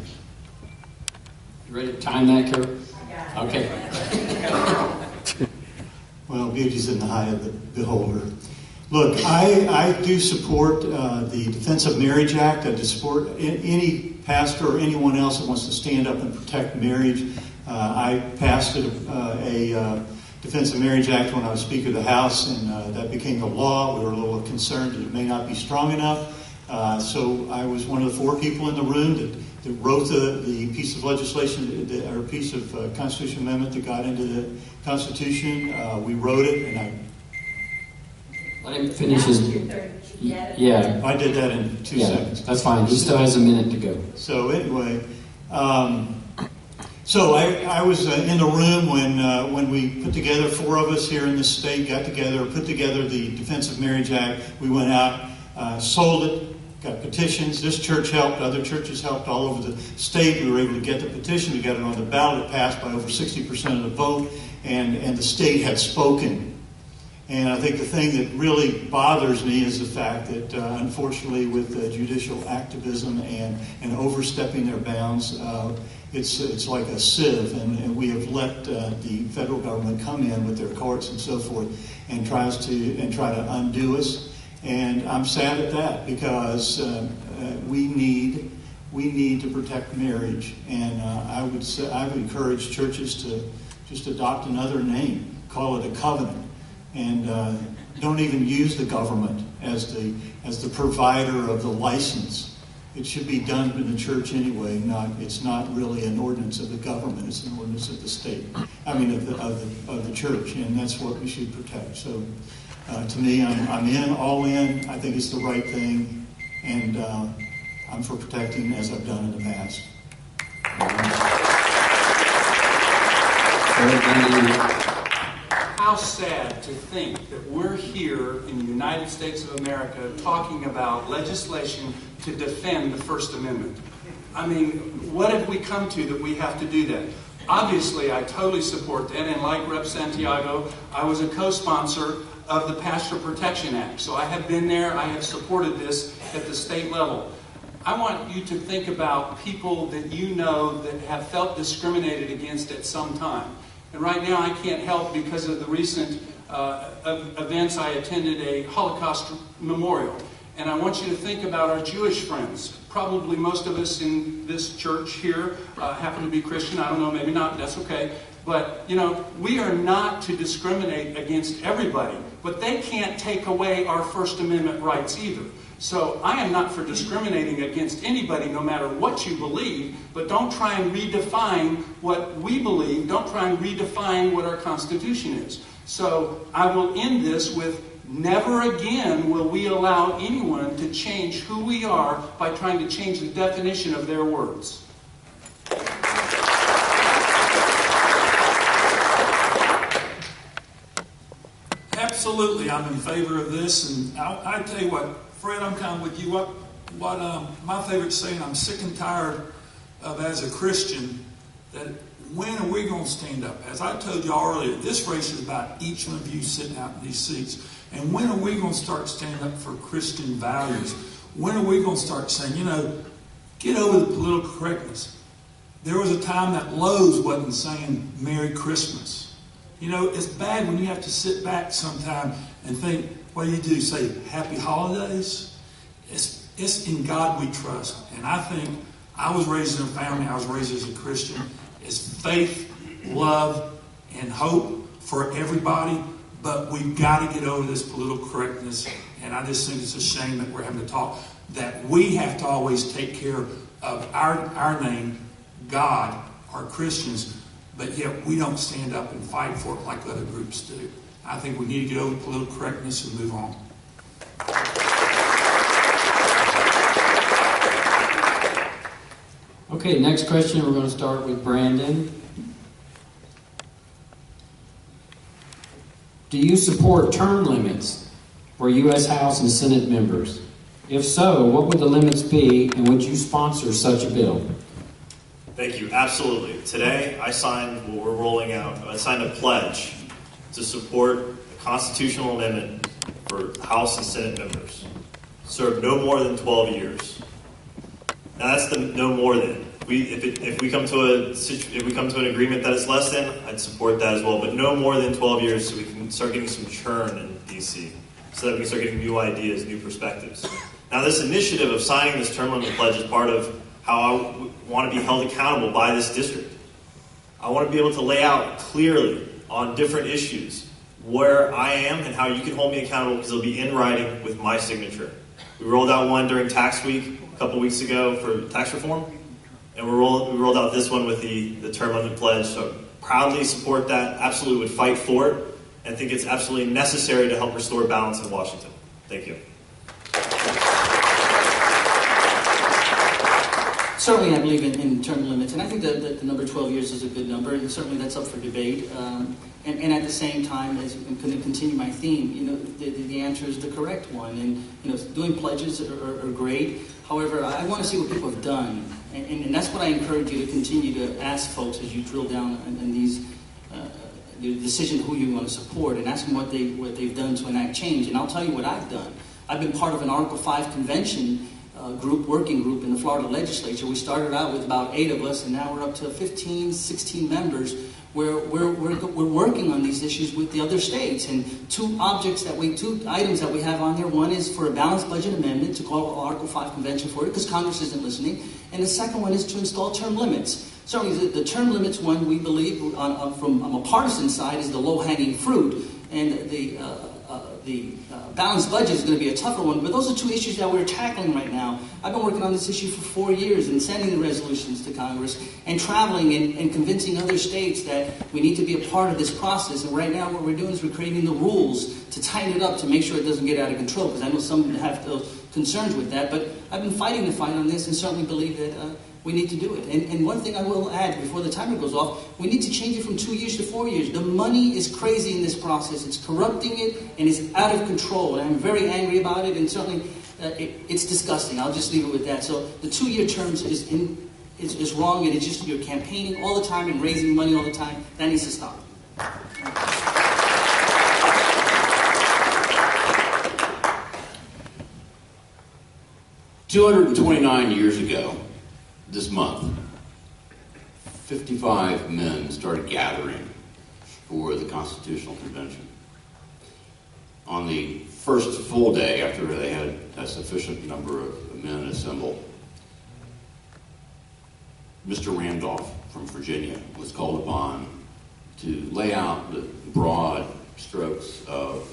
You ready to time that, Carol? Okay.
Well, beauty's in the eye of the beholder. Look, I do support the Defense of Marriage Act. I support any pastor or anyone else that wants to stand up and protect marriage. I passed a Defense of Marriage Act when I was Speaker of the House, and that became a law. We were a little concerned that it may not be strong enough. So I was one of the 4 people in the room that wrote the piece of legislation, or piece of constitutional amendment that got into the Constitution. We wrote it, and
Let him finish his... Yeah.
I did that in 2 seconds.
That's fine. He still has a minute to go.
So anyway, so I was in the room when we put together, 4 of us here in the state got together, put together the Defense of Marriage Act. We went out, sold it, got petitions. This church helped. Other churches helped all over the state. We were able to get the petition. We got it on the ballot. It passed by over 60% of the vote, and the state had spoken. And I think the thing that really bothers me is the fact that, unfortunately, with judicial activism and overstepping their bounds, it's like a sieve, and we have let the federal government come in with their courts and so forth and try to undo us. And I'm sad at that, because we need to protect marriage. And I would encourage churches to just adopt another name, call it a covenant. And don't even use the government as the provider of the license. It should be done in the church anyway. It's not really an ordinance of the government. It's an ordinance of the state. I mean, of the church, and that's what we should protect. So, to me, I'm all in. I think it's the right thing, and I'm for protecting as I've done in the past.
How sad to think that we're here in the United States of America talking about legislation to defend the First Amendment. I mean, what have we come to that we have to do that? Obviously, I totally support that, and like Rep. Santiago, I was a co-sponsor of the Pastor Protection Act. So I have been there, I have supported this at the state level. I want you to think about people that you know that have felt discriminated against at some time. And right now I can't help, because of the recent events, I attended a Holocaust memorial. And I want you to think about our Jewish friends. Probably most of us in this church here happen to be Christian. I don't know, maybe not, that's okay. But, you know, we are not to discriminate against everybody. But they can't take away our First Amendment rights either. So I am not for discriminating against anybody, no matter what you believe, but don't try and redefine what we believe. Don't try and redefine what our Constitution is. So I will end this with, never again will we allow anyone to change who we are by trying to change the definition of their words.
Absolutely, I'm in favor of this, and I tell you what, Fred, I'm kind of with you. What my favorite saying, I'm sick and tired of as a Christian, that when are we going to stand up? As I told y'all earlier, this race is about each one of you sitting out in these seats. And when are we going to start standing up for Christian values? When are we going to start saying, you know, get over the political correctness? There was a time that Lowe's wasn't saying Merry Christmas. You know, it's bad when you have to sit back sometime and think, what do? Say Happy Holidays? It's in God we trust. And I think I was raised in a family, I was raised as a Christian. It's faith, love, and hope for everybody. But we've got to get over this political correctness. And I just think it's a shame that we're having to talk, that we have to always take care of our name, God, our Christians, but yet we don't stand up and fight for it like other groups do. I think we need to get over political correctness and move on.
Okay, next question. We're going to start with Brandon. Do you support term limits for U.S. House and Senate members? If so, what would the limits be, and would you sponsor such a bill?
Thank you. Absolutely. Today, I signed a pledge to support a constitutional amendment for House and Senate members. Serve no more than 12 years. Now that's the no more than. If we come to an agreement that is less than, I'd support that as well. But no more than 12 years, so we can start getting some churn in DC, so that we can start getting new ideas, new perspectives. Now, this initiative of signing this term limit pledge is part of how I want to be held accountable by this district. I want to be able to lay out clearly on different issues where I am and how you can hold me accountable, because it'll be in writing with my signature. We rolled out one during tax week a couple weeks ago for tax reform. And we rolled out this one with the term limit pledge. So proudly support that, absolutely would fight for it, and think it's absolutely necessary to help restore balance in Washington. Thank you.
Certainly, I believe in term limits, and I think that the number 12 years is a good number, and certainly that's up for debate. And at the same time, as I'm going to continue my theme, the answer is the correct one. And doing pledges are great. However, I want to see what people have done, and that's what I encourage you to continue to ask folks as you drill down in these the decision who you want to support, and ask them what they've done to enact change. And I'll tell you what I've done. I've been part of an Article 5 convention working group in the Florida legislature. We started out with about 8 of us, and now we're up to 15, 16 members. We're working on these issues with the other states, and two items that we have on there. One is for a balanced budget amendment to call Article 5 convention for it, because Congress isn't listening, and the second one is to install term limits. Certainly, the term limits one, we believe from a partisan side, is the low-hanging fruit, and the balanced budget is going to be a tougher one. But those are two issues that we're tackling right now. I've been working on this issue for 4 years and sending the resolutions to Congress and traveling and convincing other states that we need to be a part of this process. And right now what we're doing is we're creating the rules to tighten it up to make sure it doesn't get out of control, because I know some have concerns with that. But I've been fighting the fight on this and certainly believe that we need to do it. And one thing I will add before the timer goes off, we need to change it from 2 years to 4 years. The money is crazy in this process. It's corrupting it, and it's out of control. And I'm very angry about it, and certainly it's disgusting. I'll just leave it with that. So the 2-year terms is wrong, and it's just you're campaigning all the time and raising money all the time. That needs to stop.
229 years ago, this month, 55 men started gathering for the Constitutional Convention. On the first full day after they had a sufficient number of men assembled, Mr. Randolph from Virginia was called upon to lay out the broad strokes of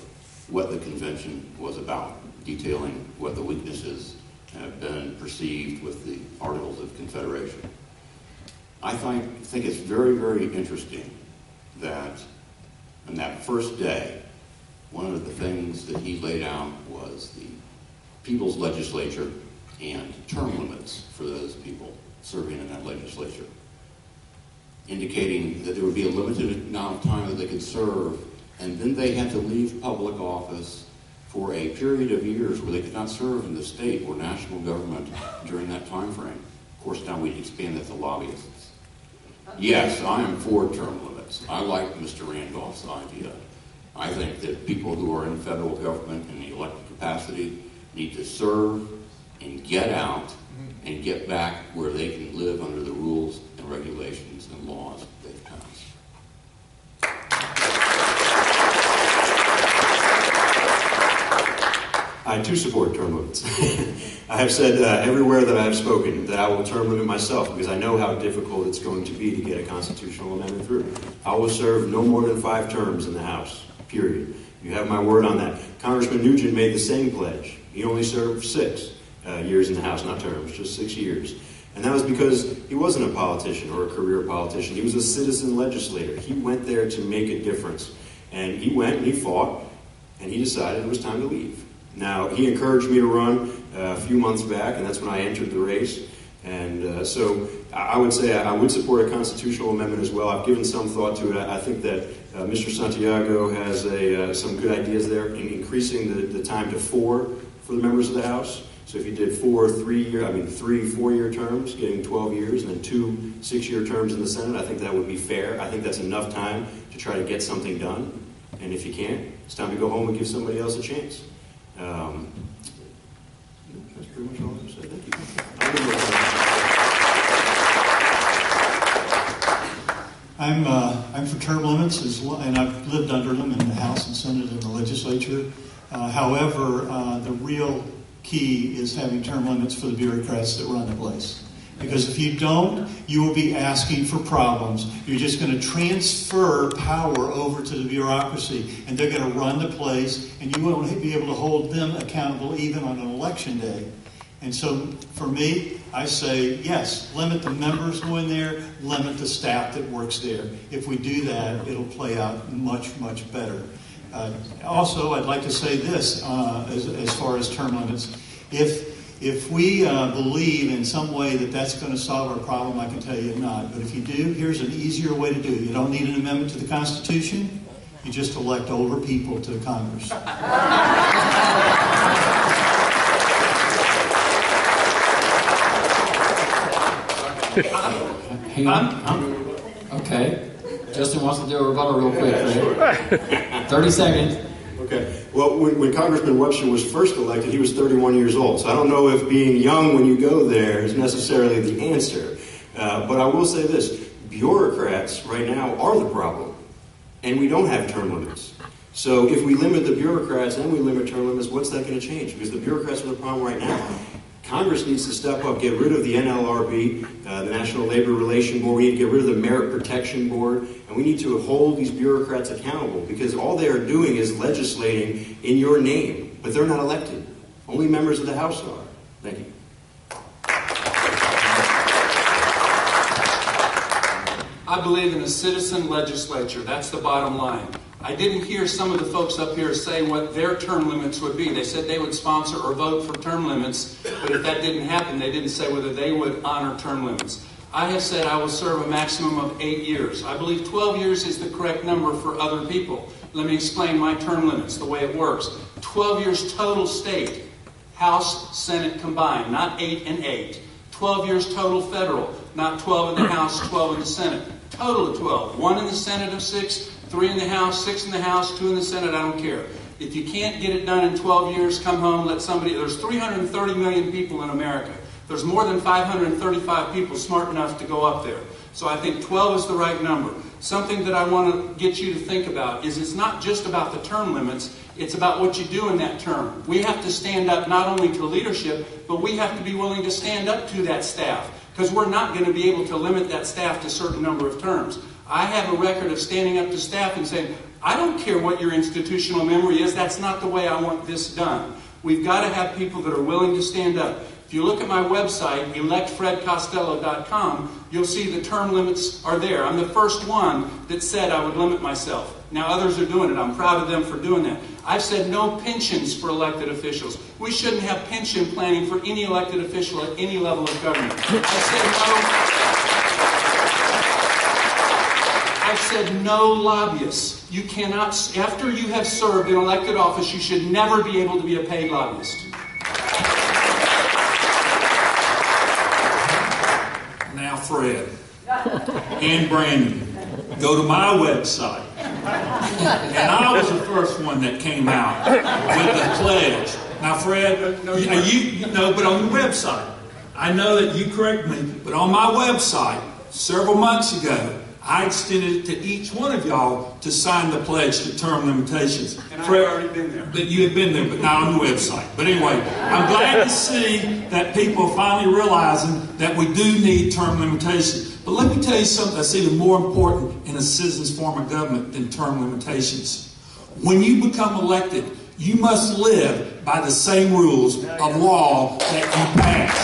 what the convention was about, detailing what the weaknesses have been perceived with the Articles of Confederation. I think it's very, very interesting that on that first day, one of the things that he laid out was the people's legislature and term limits for those people serving in that legislature, indicating that there would be a limited amount of time that they could serve, and then they had to leave public office for a period of years where they could not serve in the state or national government during that time frame. Of course, now we expand that to lobbyists. Yes, I am for term limits. I like Mr. Randolph's idea. I think that people who are in federal government in the elected capacity need to serve and get out and get back where they can live under the rules and regulations and laws they've passed.
I too support term limits. I have said everywhere that I have spoken that I will term limit myself, because I know how difficult it's going to be to get a constitutional amendment through. I will serve no more than 5 terms in the House, period. You have my word on that. Congressman Nugent made the same pledge. He only served 6 years in the House, not terms, just 6 years. And that was because he wasn't a politician or a career politician. He was a citizen legislator. He went there to make a difference. And he went and he fought, and he decided it was time to leave. Now, he encouraged me to run a few months back, and that's when I entered the race. And so I would say I would support a constitutional amendment as well. I've given some thought to it. I think that Mr. Santiago has some good ideas there in increasing the time to 4 for the members of the House. So if you did 3 4-year terms, getting 12 years, and then 2 6-year terms in the Senate, I think that would be fair. I think that's enough time to try to get something done. And if you can't, it's time to go home and give somebody else a chance. That's pretty much all I have to say. Thank you.
I'm for term limits as well, and I've lived under them in the House and Senate and the legislature. However, the real key is having term limits for the bureaucrats that run the place. Because if you don't, you will be asking for problems. You're just going to transfer power over to the bureaucracy, and they're going to run the place, and you won't be able to hold them accountable even on an election day. And so, for me, I say, yes, limit the members going there, limit the staff that works there. If we do that, it'll play out much, much better. Also, I'd like to say this as far as term limits. If we believe in some way that that's going to solve our problem, I can tell you not. But if you do, here's an easier way to do it. You don't need an amendment to the Constitution. You just elect older people to Congress.
Hang on. Okay. Justin wants to do a rebuttal real quick. Right? 30 seconds.
Okay. Well, when Congressman Webster was first elected, he was 31 years old. So I don't know if being young when you go there is necessarily the answer. But I will say this. Bureaucrats right now are the problem. And we don't have term limits. So if we limit the bureaucrats and we limit term limits, what's that going to change? Because the bureaucrats are the problem right now. Congress needs to step up, get rid of the NLRB, the National Labor Relations Board. We need to get rid of the Merit Protection Board. And we need to hold these bureaucrats accountable because all they are doing is legislating in your name. But they're not elected. Only members of the House are. Thank you.
I believe in a citizen legislature. That's the bottom line. I didn't hear some of the folks up here say what their term limits would be. They said they would sponsor or vote for term limits, but if that didn't happen, they didn't say whether they would honor term limits. I have said I will serve a maximum of 8 years. I believe 12 years is the correct number for other people. Let me explain my term limits, the way it works. 12 years total state, House, Senate combined, not 8 and 8. 12 years total federal, not 12 in the House, 12 in the Senate. Total of 12. 1 in the Senate of 6, 3 in the House, 6 in the House, 2 in the Senate, I don't care. If you can't get it done in 12 years, come home, let somebody... There's 330 million people in America. There's more than 535 people smart enough to go up there. So I think 12 is the right number. Something that I want to get you to think about is it's not just about the term limits, it's about what you do in that term. We have to stand up not only to leadership, but we have to be willing to stand up to that staff. Because we're not going to be able to limit that staff to a certain number of terms. I have a record of standing up to staff and saying, I don't care what your institutional memory is, that's not the way I want this done. We've got to have people that are willing to stand up. If you look at my website, electfredcostello.com, you'll see the term limits are there. I'm the first one that said I would limit myself. Now others are doing it. I'm proud of them for doing that. I've said no pensions for elected officials. We shouldn't have pension planning for any elected official at any level of government. I've said no lobbyists. You cannot, after you have served in elected office, you should never be able to be a paid lobbyist.
Now, Fred and Brandon, go to my website. And I was the first one that came out with the pledge. Now, Fred, you know, but on your website, I know that you correct me, but on my website, several months ago, I extended it to each one of y'all to sign the pledge to term limitations.
And I've already been there.
But you had been there, but not on the website. But anyway, I'm glad to see that people are finally realizing that we do need term limitations. But let me tell you something that's even more important in a citizen's form of government than term limitations. When you become elected, you must live by the same rules of law that you pass.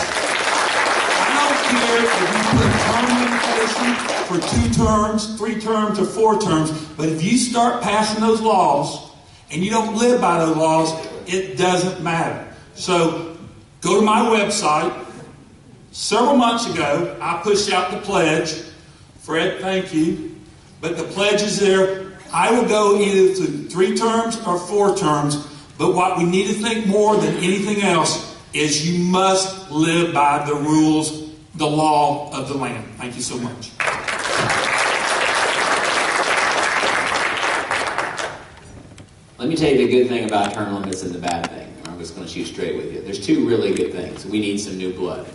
I don't care if you put term limitation for 2 terms, 3 terms, or 4 terms, but if you start passing those laws and you don't live by those laws, it doesn't matter. So go to my website. Several months ago, I pushed out the pledge. Fred, thank you. But the pledge is there. I will go either to 3 terms or 4 terms. But what we need to think more than anything else is you must live by the rules, the law of the land. Thank you so much.
Let me tell you the good thing about term limits and the bad thing. I'm just going to shoot straight with you. There's two really good things. We need some new blood,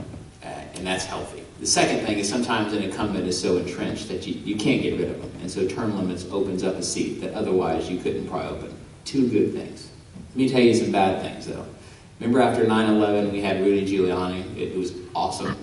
and that's healthy. The second thing is sometimes an incumbent is so entrenched that you can't get rid of them. And so term limits opens up a seat that otherwise you couldn't pry open. Two good things. Let me tell you some bad things, though. Remember after 9/11, we had Rudy Giuliani. It was awesome.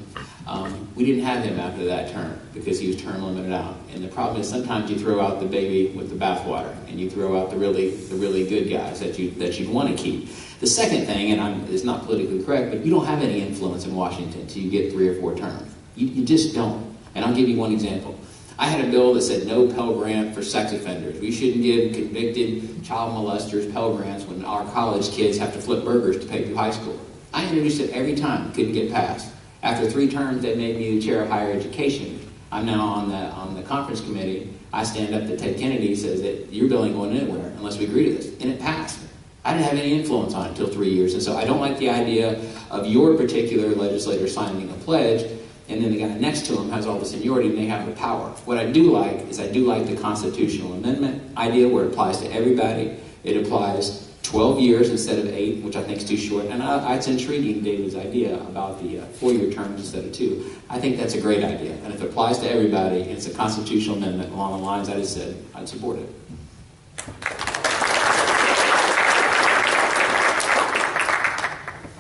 We didn't have him after that term because he was term limited out. And the problem is sometimes you throw out the baby with the bathwater, and you throw out the really good guys that you want to keep. The second thing, and it's not politically correct, but you don't have any influence in Washington until you get 3 or 4 terms. You just don't. And I'll give you one example. I had a bill that said no Pell Grant for sex offenders. We shouldn't give convicted child molesters Pell Grants when our college kids have to flip burgers to pay through high school. I introduced it every time. Couldn't get passed. After 3 terms, they made me the chair of higher education. I'm now on the conference committee. I stand up to Ted Kennedy, says that your bill ain't going anywhere unless we agree to this. And it passed. I didn't have any influence on it until 3 years. And so I don't like the idea of your particular legislator signing a pledge and then the guy next to him has all the seniority and they have the power. What I do like is I do like the constitutional amendment idea where it applies to everybody. It applies 12 years instead of 8, which I think is too short. And it's intriguing, David's idea about the 4-year terms instead of 2. I think that's a great idea. And if it applies to everybody and it's a constitutional amendment along the lines I just said, I'd support it.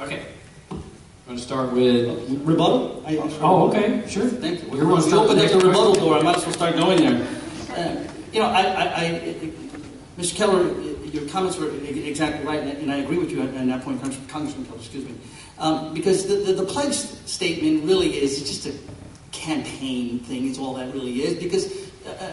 Okay. I'm going to start with
Rebuttal?
Oh, okay, sure.
Thank you.
You're
You opened up the rebuttal door. I might as well start going there. Mr. Keller, your comments were exactly right, and I agree with you on that point, Congressman Keller, excuse me. Because the pledge statement really is just a campaign thing, is all that really is. Because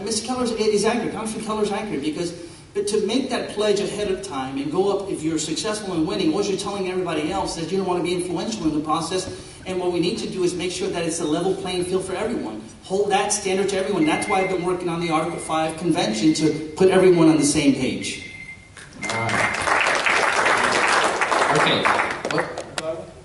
Mr. Keller is accurate, Congressman Keller is accurate, but to make that pledge ahead of time and go up, if you're successful in winning, what you're telling everybody else is you don't want to be influential in the process. And what we need to do is make sure that it's a level playing field for everyone. Hold that standard to everyone. That's why I've been working on the Article 5 convention to put everyone on the same page.
All right.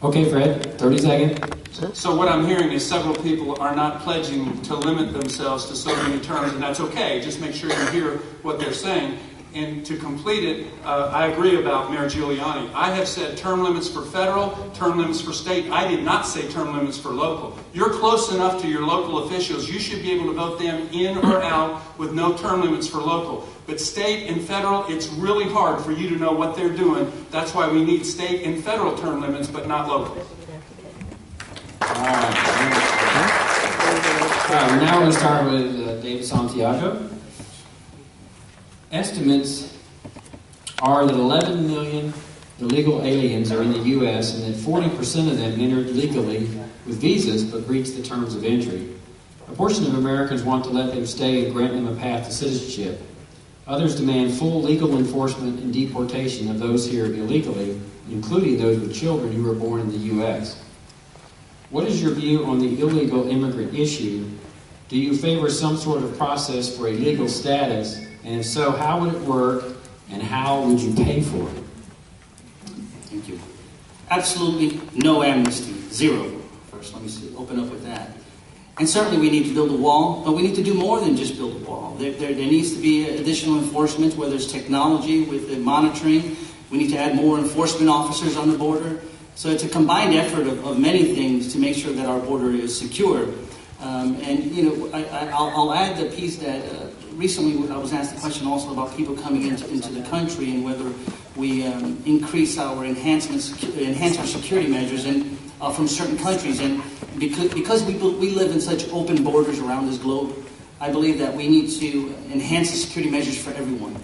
Okay, Fred, 30 seconds.
So what I'm hearing is several people are not pledging to limit themselves to so many terms, and that's okay. Just make sure you hear what they're saying. And to complete it, I agree about Mayor Giuliani. I have said term limits for federal, term limits for state. I did not say term limits for local. You're close enough to your local officials. You should be able to vote them in or out with no term limits for local. But state and federal, it's really hard for you to know what they're doing. That's why we need state and federal term limits, but not local.
All right. Now we're going to start with David Santiago. Estimates are that 11 million illegal aliens are in the U.S. and that 40% of them entered legally with visas but breached the terms of entry. A portion of Americans want to let them stay and grant them a path to citizenship. Others demand full legal enforcement and deportation of those here illegally, including those with children who were born in the U.S. What is your view on the illegal immigrant issue? Do you favor some sort of process for a legal status? And if so, how would it work, and how would you pay for it?
Thank you. Absolutely no amnesty. Zero. First, let me open up with that. And certainly we need to build a wall, but we need to do more than just build a wall. There needs to be additional enforcement, whether it's technology with the monitoring. We need to add more enforcement officers on the border. So it's a combined effort of many things to make sure that our border is secure. I'll add the piece that recently I was asked a question also about people coming into the country and whether we increase our enhance our security measures and from certain countries. And because we live in such open borders around this globe, I believe that we need to enhance the security measures for everyone.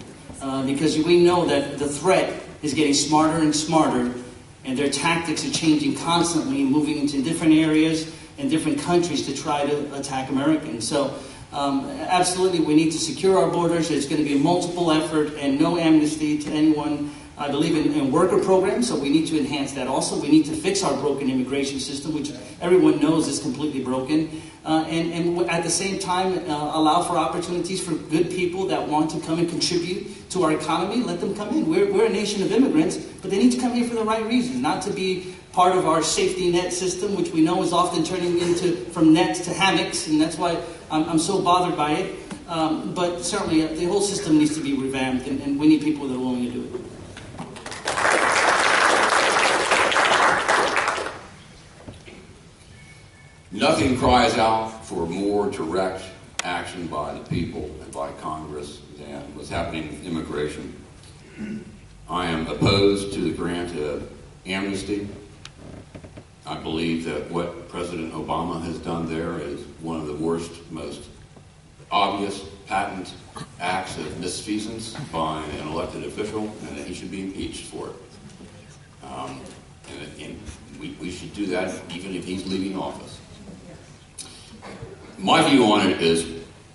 Because we know that the threat is getting smarter and smarter, and their tactics are changing constantly, moving into different areas and different countries to try to attack Americans. So absolutely we need to secure our borders. It's going to be a multiple effort and no amnesty to anyone. I believe in worker programs, so we need to enhance that also. We need to fix our broken immigration system, which everyone knows is completely broken. And at the same time, allow for opportunities for good people that want to come and contribute to our economy. Let them come in. We're a nation of immigrants, but they need to come here for the right reasons, not to be part of our safety net system, which we know is often turning into from nets to hammocks, and that's why I'm so bothered by it. But certainly the whole system needs to be revamped, and we need people that are willing to do it.
Nothing cries out for more direct action by the people and by Congress than what's happening with immigration. I am opposed to the grant of amnesty. I believe that what President Obama has done there is one of the worst, most obvious, patent acts of misfeasance by an elected official, and that he should be impeached for it. And we should do that even if he's leaving office. My view on it is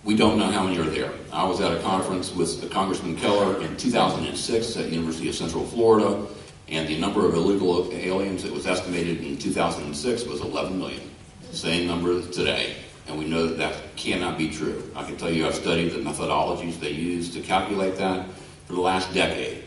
we don't know how many are there. I was at a conference with Congressman Keller in 2006 at the University of Central Florida, and the number of illegal aliens that was estimated in 2006 was 11 million. Same number today, and we know that that cannot be true. I can tell you I've studied the methodologies they use to calculate that for the last decade.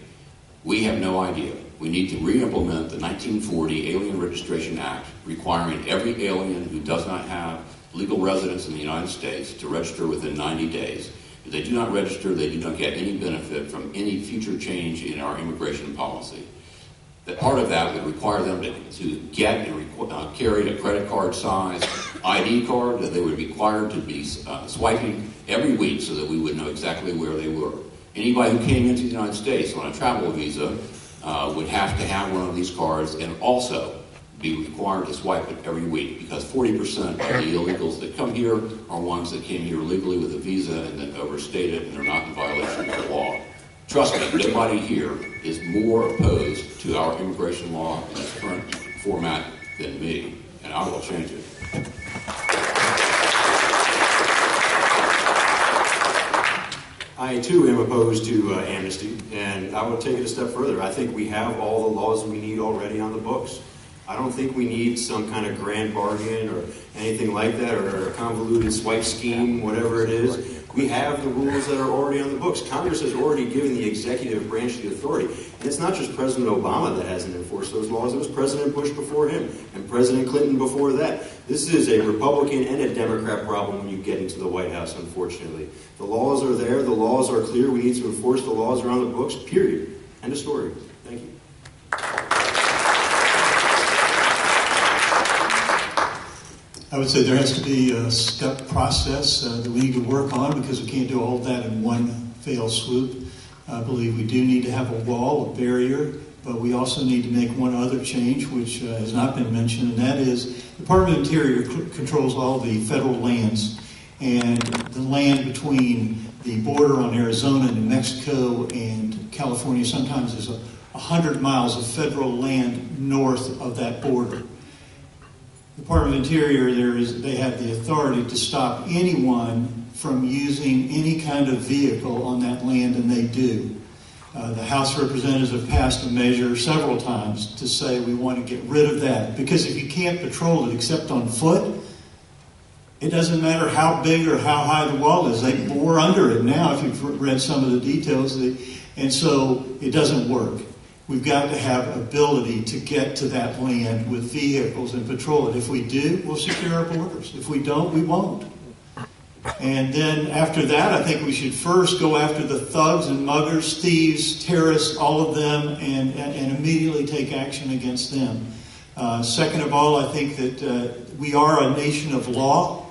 We have no idea. We need to re-implement the 1940 Alien Registration Act, requiring every alien who does not have legal residence in the United States to register within 90 days. If they do not register, they do not get any benefit from any future change in our immigration policy. That part of that would require them to get and carry a credit card size ID card that they would be required to be swiping every week so that we would know exactly where they were. Anybody who came into the United States on a travel visa would have to have one of these cards and also be required to swipe it every week, because 40% of the illegals that come here are ones that came here legally with a visa and then overstayed it and are not in violation of the law. Trust me, nobody here is more opposed to our immigration law in its current format than me, and I will change it.
I, too, am opposed to amnesty, and I will take it a step further. I think we have all the laws we need already on the books. I don't think we need some kind of grand bargain or anything like that, or a convoluted swipe scheme, whatever it is. We have the rules that are already on the books. Congress has already given the executive branch the authority. And it's not just President Obama that hasn't enforced those laws. It was President Bush before him and President Clinton before that. This is a Republican and a Democrat problem when you get into the White House, unfortunately. The laws are there. The laws are clear. We need to enforce the laws that are on the books, period. End of story. Thank you.
I would say there has to be a step process that we need to work on, because we can't do all of that in one fell swoop. I believe we do need to have a wall, a barrier, but we also need to make one other change, which has not been mentioned, and that is the Department of Interior controls all the federal lands, and the land between the border on Arizona, New Mexico, and California sometimes is 100 miles of federal land north of that border. The Department of Interior, they have the authority to stop anyone from using any kind of vehicle on that land, and they do. The House Representatives have passed a measure several times to say we want to get rid of that, because if you can't patrol it except on foot, it doesn't matter how big or how high the wall is. They bore under it now, if you've read some of the details, and so it doesn't work. We've got to have ability to get to that land with vehicles and patrol it. If we do, we'll secure our borders. If we don't, we won't. And then after that, I think we should first go after the thugs and muggers, thieves, terrorists, all of them, and immediately take action against them. Second of all, I think that we are a nation of law,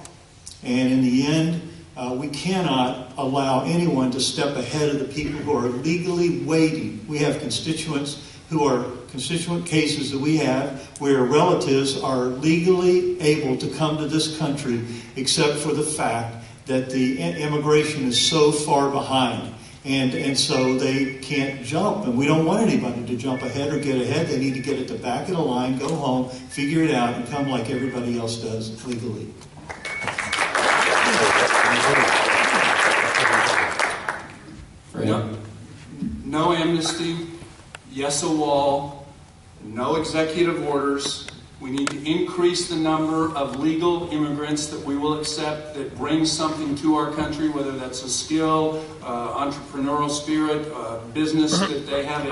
and in the end, we cannot allow anyone to step ahead of the people who are legally waiting. We have constituent cases that we have where relatives are legally able to come to this country, except for the fact that the immigration is so far behind. And so they can't jump. And we don't want anybody to jump ahead or get ahead. They need to get at the back of the line, go home, figure it out, and come like everybody else does legally.
No amnesty, yes a wall, no executive orders. We need to increase the number of legal immigrants that we will accept that bring something to our country, whether that's a skill, entrepreneurial spirit, business, that they have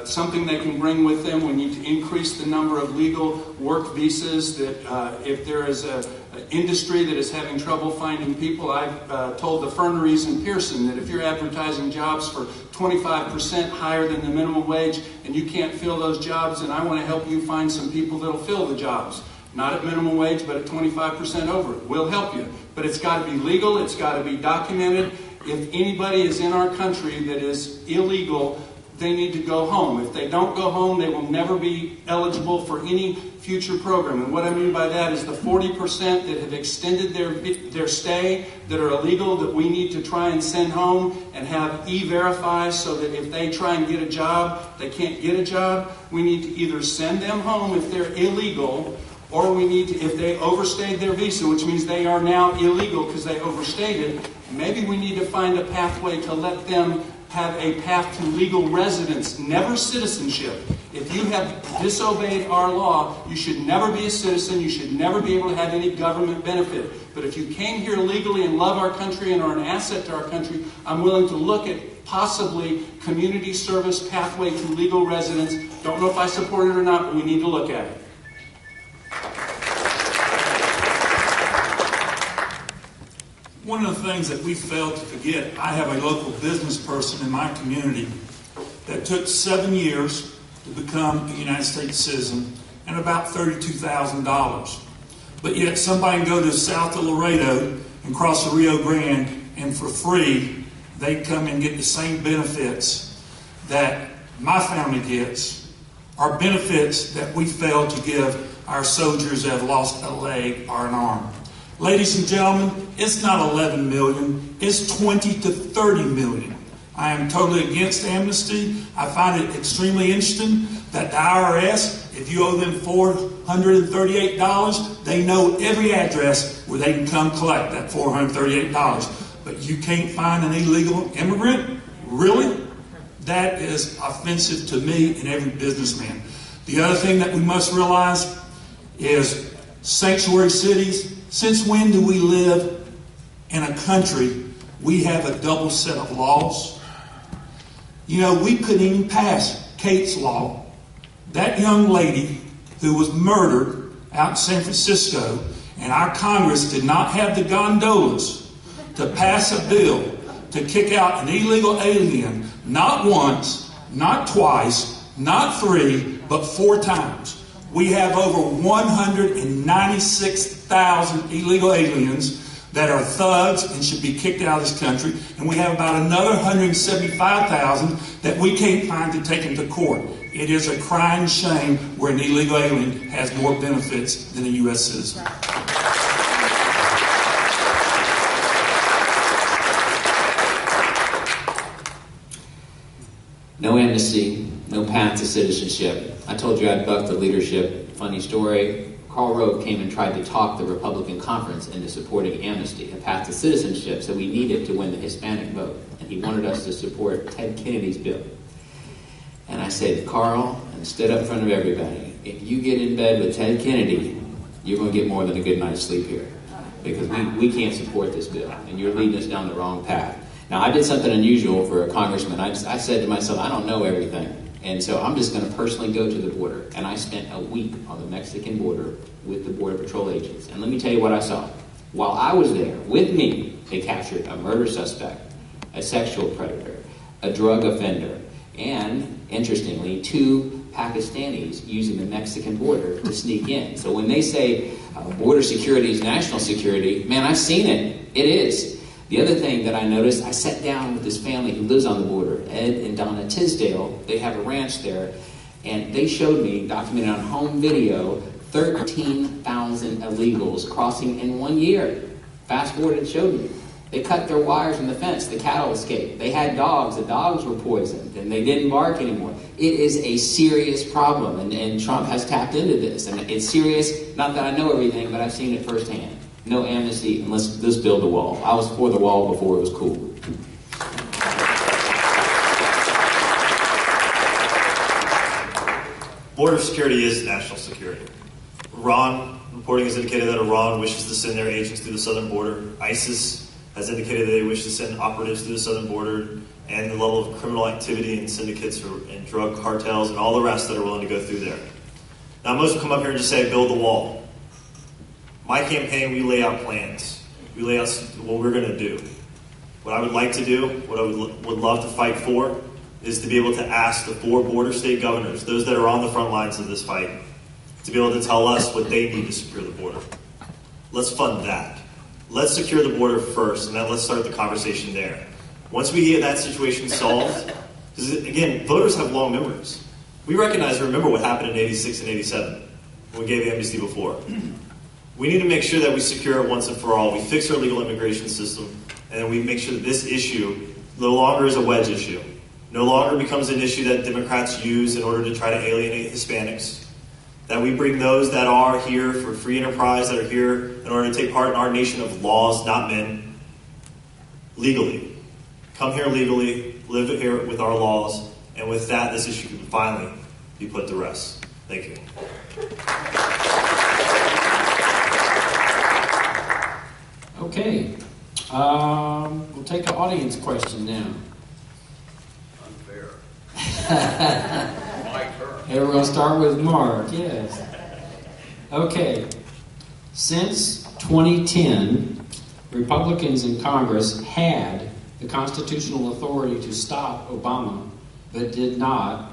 something they can bring with them. We need to increase the number of legal work visas. That if there is an industry that is having trouble finding people, I've told the Ferneries in Pearson that if you're advertising jobs for 25% higher than the minimum wage and you can't fill those jobs, then I want to help you find some people that'll fill the jobs. Not at minimum wage, but at 25% over. We'll help you. But it's got to be legal. It's got to be documented. If anybody is in our country that is illegal, they need to go home. If they don't go home, they will never be eligible for any future program. And what I mean by that is the 40% that have extended their stay that are illegal that we need to try and send home and have e-verify so that if they try and get a job, they can't get a job. We need to either send them home if they're illegal, or we need to, if they overstayed their visa, which means they are now illegal because they overstayed it, maybe we need to find a pathway to let them have a path to legal residence, never citizenship. If you have disobeyed our law, you should never be a citizen. You should never be able to have any government benefit. But if you came here legally and love our country and are an asset to our country, I'm willing to look at possibly community service pathway to legal residence. Don't know if I support it or not, but we need to look at it.
One of the things that we failed to forget, I have a local business person in my community that took 7 years to become a United States citizen and about $32,000. But yet somebody can go to south of Laredo and cross the Rio Grande, and for free, they come and get the same benefits that my family gets, are benefits that we failed to give our soldiers that have lost a leg or an arm. Ladies and gentlemen, it's not 11 million, it's 20 to 30 million. I am totally against amnesty. I find it extremely interesting that the IRS, if you owe them $438, they know every address where they can come collect that $438. But you can't find an illegal immigrant? Really? That is offensive to me and every businessman. The other thing that we must realize is sanctuary cities. Since when do we live in a country we have a double set of laws? You know, we couldn't even pass Kate's law. That young lady who was murdered out in San Francisco, and our Congress did not have the gondolas to pass a bill to kick out an illegal alien, not once, not twice, not 3, but 4 times. We have over 196,000 illegal aliens that are thugs and should be kicked out of this country. And we have about another 175,000 that we can't find to take them to court. It is a crying shame where an illegal alien has more benefits than a U.S. citizen.
No amnesty, no path to citizenship. I told you I'd buck the leadership. Funny story. Karl Rove came and tried to talk the Republican conference into supporting amnesty, a path to citizenship, so we needed to win the Hispanic vote. And he wanted us to support Ted Kennedy's bill. And I said, Karl, and stood up in front of everybody, if you get in bed with Ted Kennedy, you're going to get more than a good night's sleep here. Because we can't support this bill, and you're leading us down the wrong path. Now, I did something unusual for a congressman. I said to myself, I don't know everything. And so I'm just going to personally go to the border. And I spent a week on the Mexican border with the Border Patrol agents. And let me tell you what I saw. While I was there, with me, they captured a murder suspect, a sexual predator, a drug offender, and, interestingly, 2 Pakistanis using the Mexican border to sneak in. So when they say border security is national security, man, I've seen it. It is. The other thing that I noticed, I sat down with this family who lives on the border, Ed and Donna Tisdale. They have a ranch there, and they showed me, documented on home video, 13,000 illegals crossing in 1 year. Fast forward, it showed me. They cut their wires in the fence. The cattle escaped. They had dogs. The dogs were poisoned, and they didn't bark anymore. It is a serious problem, and Trump has tapped into this. And it's serious, not that I know everything, but I've seen it firsthand. No amnesty, and let's build a wall. I was for the wall before it was cool.
Border security is national security. Iran, reporting has indicated that Iran wishes to send their agents through the southern border. ISIS has indicated that they wish to send operatives through the southern border. and the level of criminal activity and syndicates and drug cartels and all the rest that are willing to go through there. Now, most come up here and just say, build the wall. My campaign, we lay out plans. We lay out what we're going to do. What I would like to do, what I would love to fight for, is to be able to ask the 4 border state governors, those that are on the front lines of this fight, to be able to tell us what they need to secure the border. Let's fund that. Let's secure the border first, and then let's start the conversation there. Once we get that situation solved, because again, voters have long memories. We recognize and remember what happened in 86 and 87 when we gave the amnesty before. We need to make sure that we secure it once and for all. We fix our legal immigration system, and then we make sure that this issue no longer is a wedge issue. No longer becomes an issue that Democrats use in order to try to alienate Hispanics. That we bring those that are here for free enterprise, that are here in order to take part in our nation of laws, not men, legally. Come here legally, live here with our laws, and with that, this issue can finally be put to rest. Thank you.
Okay. We'll take an audience question now.
Unfair.
Hey, we're going to start with Mark. Yes. Okay. Since 2010, Republicans in Congress had the constitutional authority to stop Obama, but did not.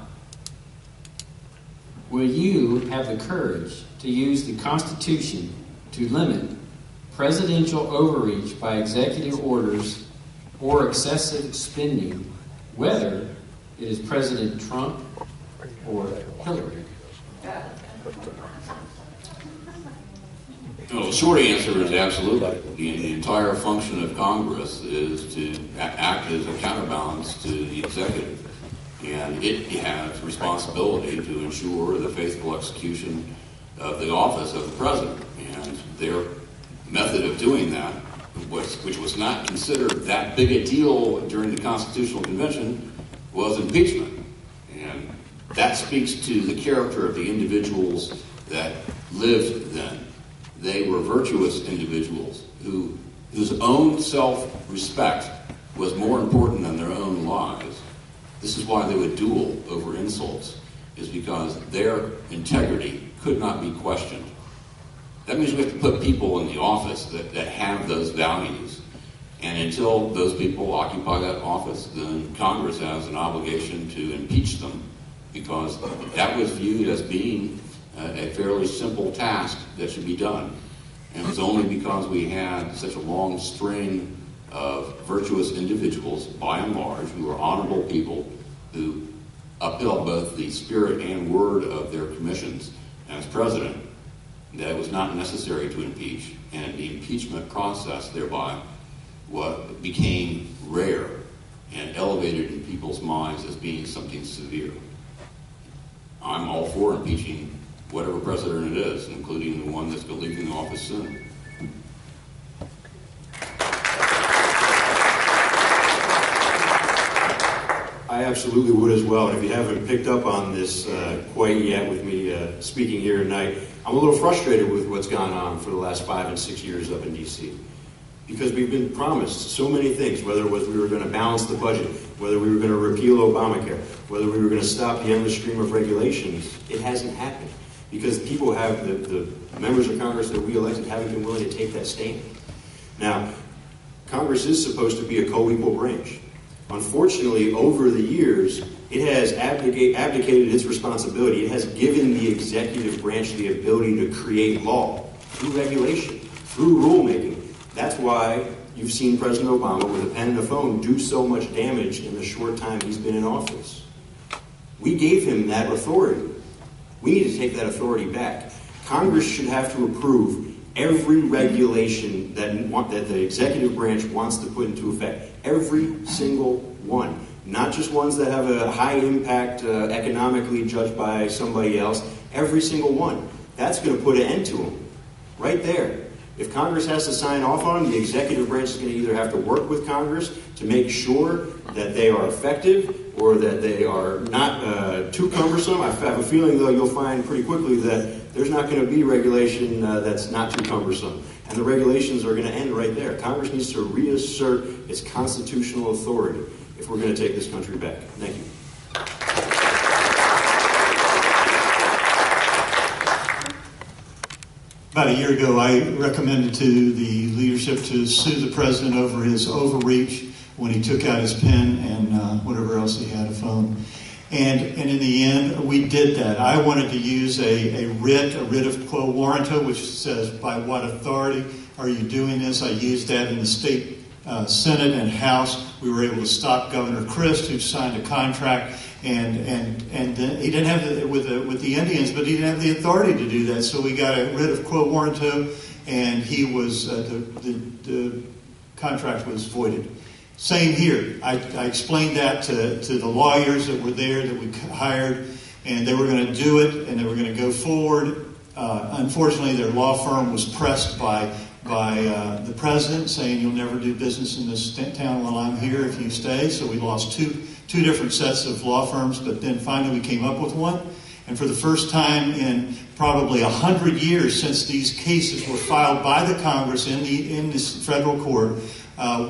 Will you have the courage to use the Constitution to limit presidential overreach by executive orders or excessive spending, whether it is President Trump or Hillary?
Well, the short answer is absolutely. The entire function of Congress is to act as a counterbalance to the executive. And it has responsibility to ensure the faithful execution of the office of the president. And their method of doing that, which was not considered that big a deal during the Constitutional Convention, was impeachment. And that speaks to the character of the individuals that lived then. They were virtuous individuals whose own self-respect was more important than their own lives. This is why they would duel over insults, is because their integrity could not be questioned. That means we have to put people in the office that have those values. And until those people occupy that office, then Congress has an obligation to impeach them, because that was viewed as being a fairly simple task that should be done. And it was only because we had such a long string of virtuous individuals, by and large, who were honorable people, who upheld both the spirit and word of their commissions as president, that it was not necessary to impeach. And the impeachment process thereby became rare and elevated in people's minds as being something severe. I'm all for impeaching whatever president it is, including the one that's leaving the office soon.
I absolutely would as well. And if you haven't picked up on this quite yet with me speaking here tonight, I'm a little frustrated with what's gone on for the last 5 and 6 years up in D.C. Because we've been promised so many things, whether it was we were going to balance the budget, whether we were going to repeal Obamacare, whether we were going to stop the endless stream of regulations. It hasn't happened because people have, the members of Congress that we elected haven't been willing to take that stand. Now, Congress is supposed to be a co-equal branch. Unfortunately, over the years, it has abdicated its responsibility. It has given the executive branch the ability to create law through regulation, through rulemaking. That's why you've seen President Obama, with a pen and a phone, do so much damage in the short time he's been in office. We gave him that authority. We need to take that authority back. Congress should have to approve every regulation that the executive branch wants to put into effect. Every single one. Not just ones that have a high impact economically judged by somebody else. Every single one. That's going to put an end to them. Right there. If Congress has to sign off on them, the executive branch is going to either have to work with Congress to make sure that they are effective or that they are not too cumbersome. I have a feeling, though, you'll find pretty quickly that there's not going to be regulation that's not too cumbersome. And the regulations are going to end right there. Congress needs to reassert its constitutional authority. if we're going to take this country back. Thank you.
About a year ago, I recommended to the leadership to sue the president over his overreach when he took out his pen and whatever else he had, a phone. And in the end, we did that. I wanted to use a writ of quo warranto, which says, by what authority are you doing this? I used that in the state Senate and House. We were able to stop Governor Christ, who signed a contract, and he didn't have with the Indians, but he didn't have the authority to do that. So we got a writ of quo warranto, and he was the contract was voided. Same here. I explained that to the lawyers that were there that we hired, and they were going to do it, and they were going to go forward. Unfortunately, their law firm was pressed by the president, saying you'll never do business in this town while I'm here if you stay. So we lost two different sets of law firms, but then finally we came up with one. And for the first time in probably 100 years since these cases were filed by the Congress in this federal court,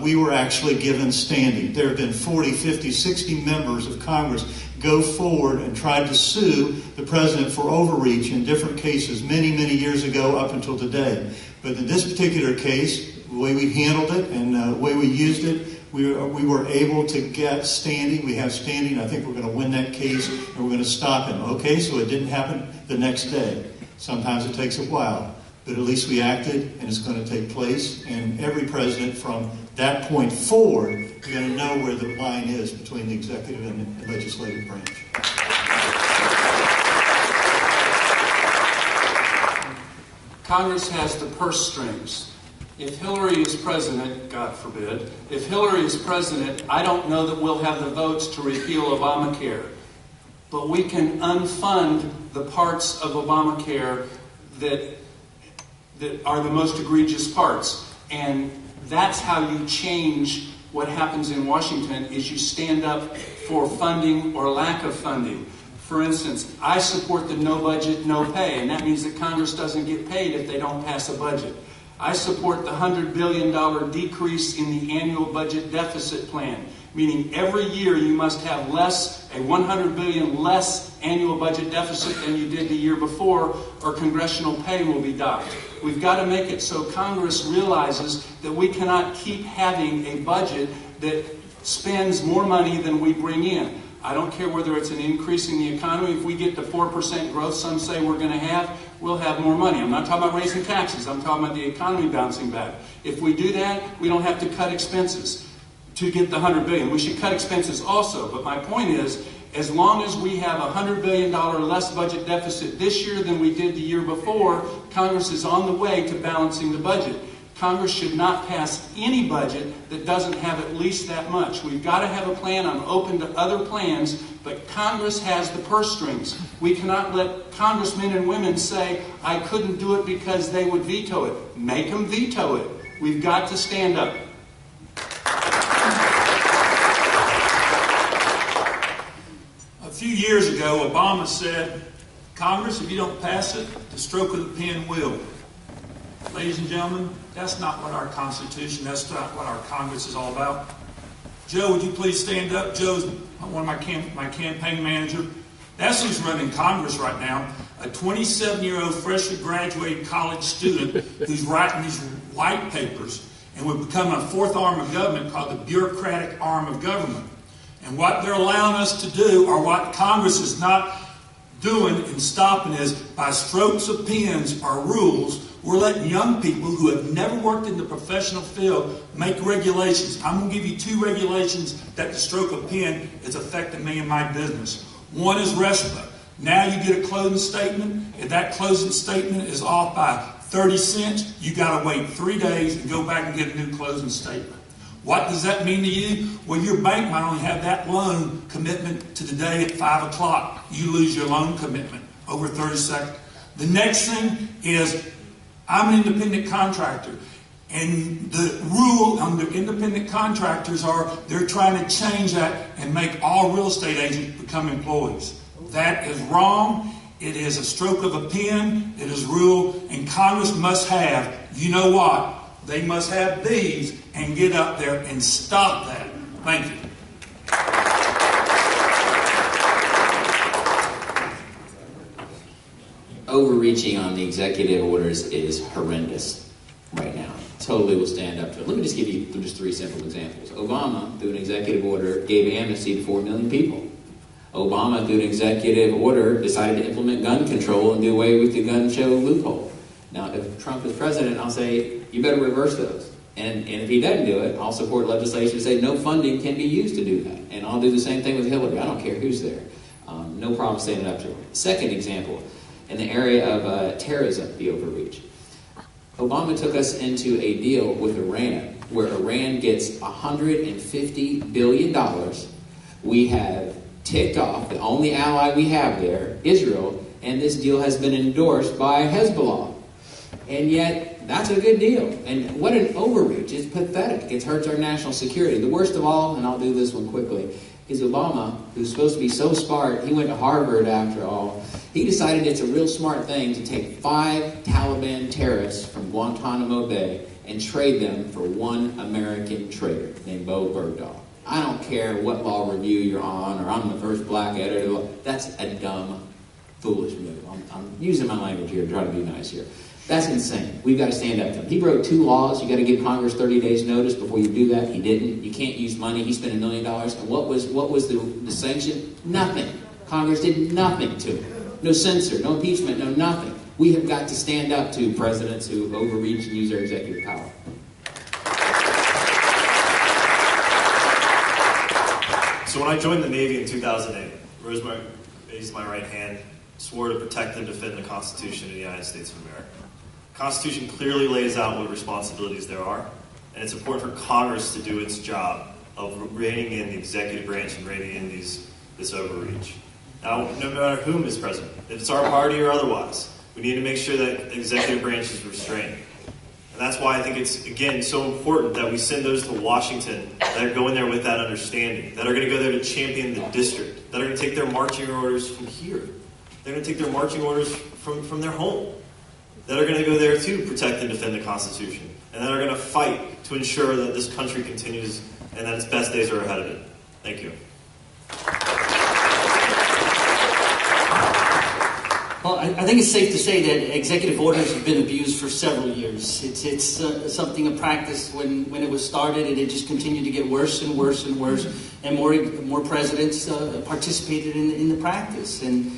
we were actually given standing. There have been 40, 50, 60 members of Congress go forward and tried to sue the president for overreach in different cases many, many years ago up until today. But in this particular case, the way we handled it and the way we used it, we were able to get standing. We have standing. I think we're going to win that case, and we're going to stop him. Okay, so it didn't happen the next day. Sometimes it takes a while. But at least we acted, and it's going to take place. And every president from that point forward is going to know where the line is between the executive and the legislative branch.
Congress has the purse strings. If Hillary is president, God forbid, if Hillary is president, I don't know that we'll have the votes to repeal Obamacare. But we can unfund the parts of Obamacare that are the most egregious parts. And that's how you change what happens in Washington, is you stand up for funding or lack of funding. For instance, I support the no budget, no pay, and that means that Congress doesn't get paid if they don't pass a budget. I support the $100 billion decrease in the annual budget deficit plan, meaning every year you must have a $100 billion less annual budget deficit than you did the year before, or congressional pay will be docked. We've got to make it so Congress realizes that we cannot keep having a budget that spends more money than we bring in. I don't care whether it's an increase in the economy. If we get the 4% growth some say we're going to have, we'll have more money. I'm not talking about raising taxes. I'm talking about the economy bouncing back. If we do that, we don't have to cut expenses to get the $100 billion. We should cut expenses also. But my point is, as long as we have a $100 billion less budget deficit this year than we did the year before, Congress is on the way to balancing the budget. Congress should not pass any budget that doesn't have at least that much. We've got to have a plan. I'm open to other plans, but Congress has the purse strings. We cannot let congressmen and women say, I couldn't do it because they would veto it. Make them veto it. We've got to stand up.
A few years ago, Obama said, Congress, if you don't pass it, the stroke of the pen will. Ladies and gentlemen, that's not what our Constitution, that's not what our Congress is all about. Joe, would you please stand up? Joe's one of my campaign manager. That's who's running Congress right now, a 27-year-old freshly graduated college student who's writing these white papers, and we're becoming a fourth arm of government called the bureaucratic arm of government. And what they're allowing us to do, or what Congress is not doing and stopping, is by strokes of pens or rules, we're letting young people who have never worked in the professional field make regulations. I'm going to give you 2 regulations that the stroke of pen is affecting me and my business. One is RESPA. Now you get a closing statement. If that closing statement is off by 30 cents, you got to wait 3 days and go back and get a new closing statement. What does that mean to you? Well, your bank might only have that loan commitment to the day at 5 o'clock. You lose your loan commitment over 30 seconds. The next thing is, I'm an independent contractor. And the rule under independent contractors they're trying to change that and make all real estate agents become employees. That is wrong. It is a stroke of a pen. It is rule. And Congress must have, you know what? They must have these and get up there and stop that. Thank you.
overreaching on the executive orders is horrendous right now. Totally will stand up to it. Let me just give you just 3 simple examples. Obama, through an executive order, gave amnesty to 4 million people. Obama, through an executive order, decided to implement gun control and do away with the gun show loophole. Now, if Trump is president, I'll say, you better reverse those. And if he doesn't do it, I'll support legislation to say no funding can be used to do that. And I'll do the same thing with Hillary. I don't care who's there. No problem standing up to her. Second example, in the area of terrorism, the overreach. Obama took us into a deal with Iran, where Iran gets $150 billion. We have ticked off the only ally we have there, Israel, and this deal has been endorsed by Hezbollah. And yet, that's a good deal. And what an overreach. It's pathetic. It hurts our national security. The worst of all, and I'll do this one quickly, is Obama, who's supposed to be so smart, he went to Harvard after all, he decided it's a real smart thing to take 5 Taliban terrorists from Guantanamo Bay and trade them for 1 American traitor named Bo Bergdahl. I don't care what law review you're on, or I'm the first black editor. That's a dumb, foolish move. I'm using my language here to try to be nice here. That's insane. We've got to stand up to him. He broke 2 laws. You got to give Congress 30 days notice before you do that. He didn't. You can't use money. He spent $1 million. And what was the sanction? Nothing. Congress did nothing to it. No censure, no impeachment, no nothing. We have got to stand up to presidents who overreach and use their executive power.
So when I joined the Navy in 2008, raised my right hand, swore to protect and defend the Constitution of the United States of America. The Constitution clearly lays out what responsibilities there are, and it's important for Congress to do its job of reining in the executive branch and reining in this overreach. Now, no matter whom is president, if it's our party or otherwise, we need to make sure that the executive branch is restrained. And that's why I think it's, again, so important that we send those to Washington that are going there with that understanding, that are going to go there to champion the district, that are going to take their marching orders from here. They're going to take their marching orders from their home, that are going to go there to protect and defend the Constitution, and that are going to fight to ensure that this country continues and that its best days are ahead of it. Thank you.
Well, I think it's safe to say that executive orders have been abused for several years. It's something of practice when it was started, and it just continued to get worse and worse and worse, and more presidents participated in the practice. And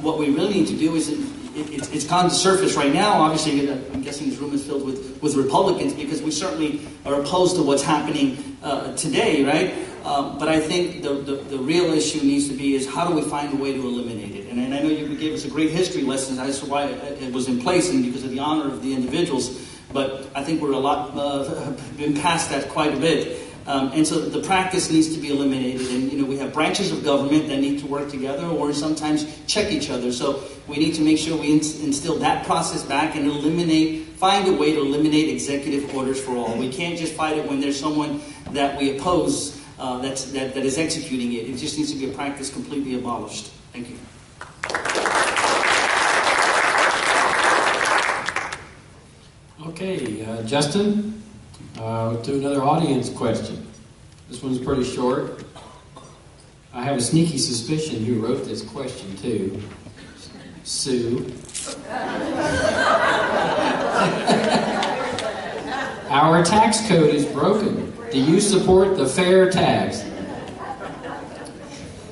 what we really need to do is, it's gone to surface right now. Obviously, I'm guessing this room is filled with Republicans, because we certainly are opposed to what's happening today, right? But I think the real issue needs to be is how do we find a way to eliminate it? And I know you gave us a great history lesson as to why it was in place and because of the honor of the individuals. But I think we're been past that quite a bit. And so the practice needs to be eliminated. And, we have branches of government that need to work together or sometimes check each other. So we need to make sure we instill that process back and find a way to eliminate executive orders for all. We can't just fight it when there's someone that we oppose that is executing it. It just needs to be a practice completely abolished. Thank you.
Okay, Justin, we'll do another audience question. This one's pretty short. I have a sneaky suspicion who wrote this question too. Sue. Our tax code is broken. Do you support the fair tax?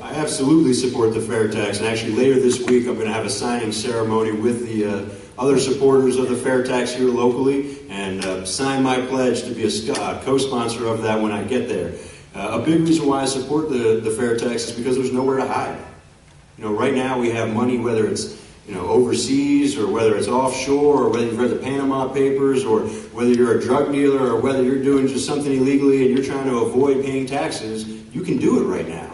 I absolutely support the fair tax, and actually later this week I'm going to have a signing ceremony with the other supporters of the fair tax here locally, and sign my pledge to be a co-sponsor of that when I get there. A big reason why I support the fair tax is because there's nowhere to hide. Right now we have money, whether it's overseas, or whether it's offshore, or whether you've read the Panama Papers, or whether you're a drug dealer, or whether you're doing just something illegally and you're trying to avoid paying taxes, you can do it right now.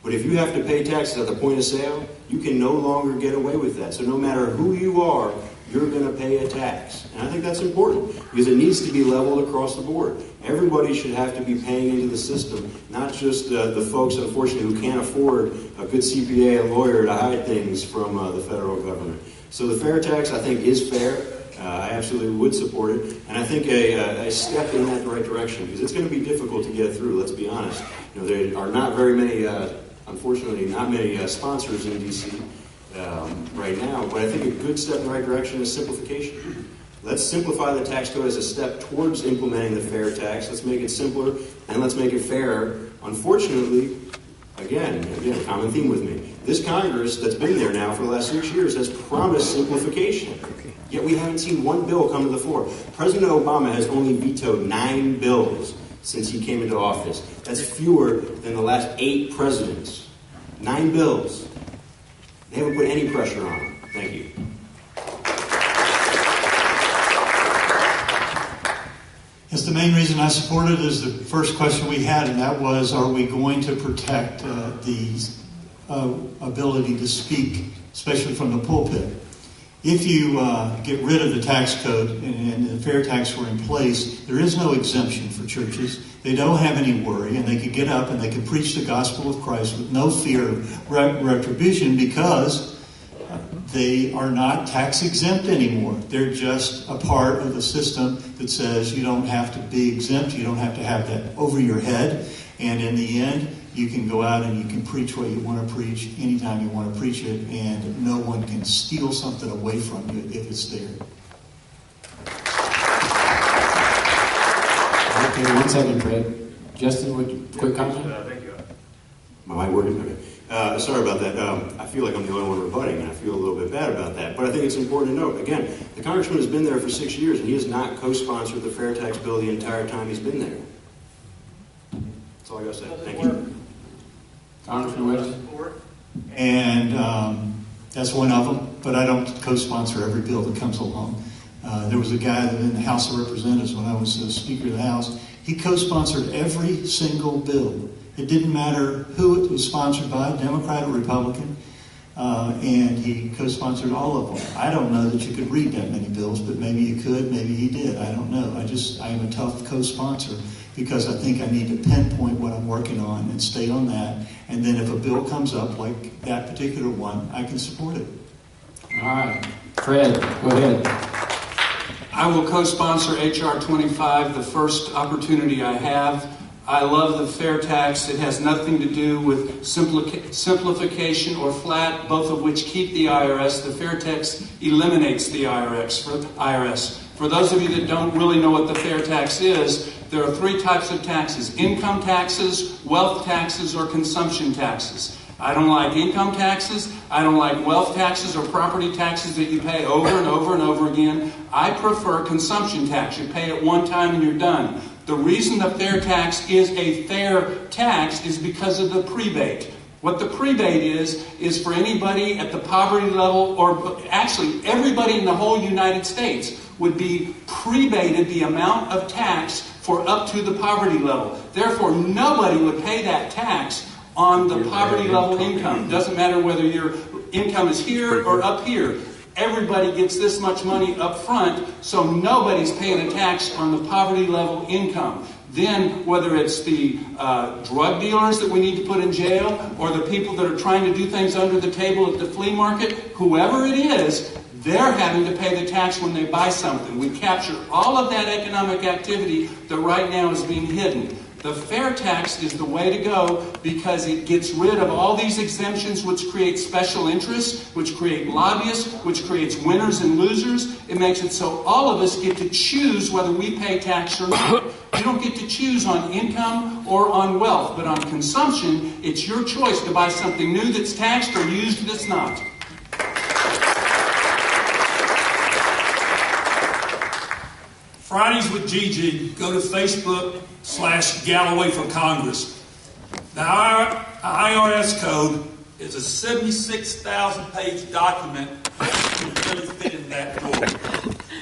But if you have to pay taxes at the point of sale, you can no longer get away with that. So no matter who you are, you're going to pay a tax. And I think that's important, because it needs to be leveled across the board. Everybody should have to be paying into the system, not just the folks, unfortunately, who can't afford a good CPA and lawyer to hide things from the federal government. So the fair tax, I think, is fair. I absolutely would support it. And I think a step in that right direction, because it's going to be difficult to get through, let's be honest. There are not very many, unfortunately, not many sponsors in D.C., right now. But I think a good step in the right direction is simplification. Let's simplify the tax code as a step towards implementing the fair tax. Let's make it simpler and let's make it fair. Unfortunately, again, a common theme with me. This Congress that's been there now for the last 6 years has promised simplification. Yet we haven't seen one bill come to the floor. President Obama has only vetoed 9 bills since he came into office. That's fewer than the last 8 presidents. 9 bills. They haven't put any pressure on him. Thank you.
Yes, the main reason I supported it is the first question we had, and that was, are we going to protect the ability to speak, especially from the pulpit? If you get rid of the tax code and the fair tax were in place, there is no exemption for churches. They don't have any worry, and they can get up and they can preach the gospel of Christ with no fear of retribution because they are not tax exempt anymore. They're just a part of the system that says you don't have to be exempt, you don't have to have that over your head, and in the end, you can go out and you can preach what you want to preach anytime you want to preach it, and no one can steal something away from you if it's there.
Okay, 1 second, Fred. Justin, quick comment?
Thank you.
My mic working? Okay. Sorry about that. I feel like I'm the only one rebutting, and I feel a little bit bad about that. But I think it's important to note, again, the congressman has been there for 6 years, and he has not co-sponsored the fair tax bill the entire time he's been there. That's all I got to say. Thank you.
Congressman West?
And that's one of them, but I don't co-sponsor every bill that comes along. There was a guy in the House of Representatives when I was Speaker of the House. He co-sponsored every single bill. It didn't matter who it was sponsored by, Democrat or Republican, and he co-sponsored all of them. I don't know that you could read that many bills, but maybe you could, maybe he did. I don't know. I am a tough co-sponsor because I think I need to pinpoint what I'm working on and stay on that. And then if a bill comes up like that particular one, I can support it.
All right. Fred, go ahead.
I will co-sponsor H.R. 25 the first opportunity I have. I love the fair tax. It has nothing to do with simplification or flat, both of which keep the IRS. The fair tax eliminates the IRS. For those of you that don't really know what the fair tax is, there are 3 types of taxes: income taxes, wealth taxes, or consumption taxes. I don't like income taxes. I don't like wealth taxes or property taxes that you pay over and over and over again. I prefer consumption tax. You pay it one time and you're done. The reason the fair tax is a fair tax is because of the prebate. What the prebate is for anybody at the poverty level, or actually everybody in the whole United States would be prebated the amount of tax for up to the poverty level. Therefore, nobody would pay that tax on the poverty level income. Doesn't matter whether your income is here or up here. Everybody gets this much money up front, so nobody's paying a tax on the poverty level income. Then, whether it's the drug dealers that we need to put in jail, or the people that are trying to do things under the table at the flea market, whoever it is, they're having to pay the tax when they buy something. We capture all of that economic activity that right now is being hidden. The fair tax is the way to go because it gets rid of all these exemptions which create special interests, which create lobbyists, which creates winners and losers. It makes it so all of us get to choose whether we pay tax or not. You don't get to choose on income or on wealth, but on consumption, it's your choice to buy something new that's taxed or used that's not.
Fridays with Gigi, go to Facebook/Galloway for Congress. The IRS code is a 76,000-page document that can really fit in that book.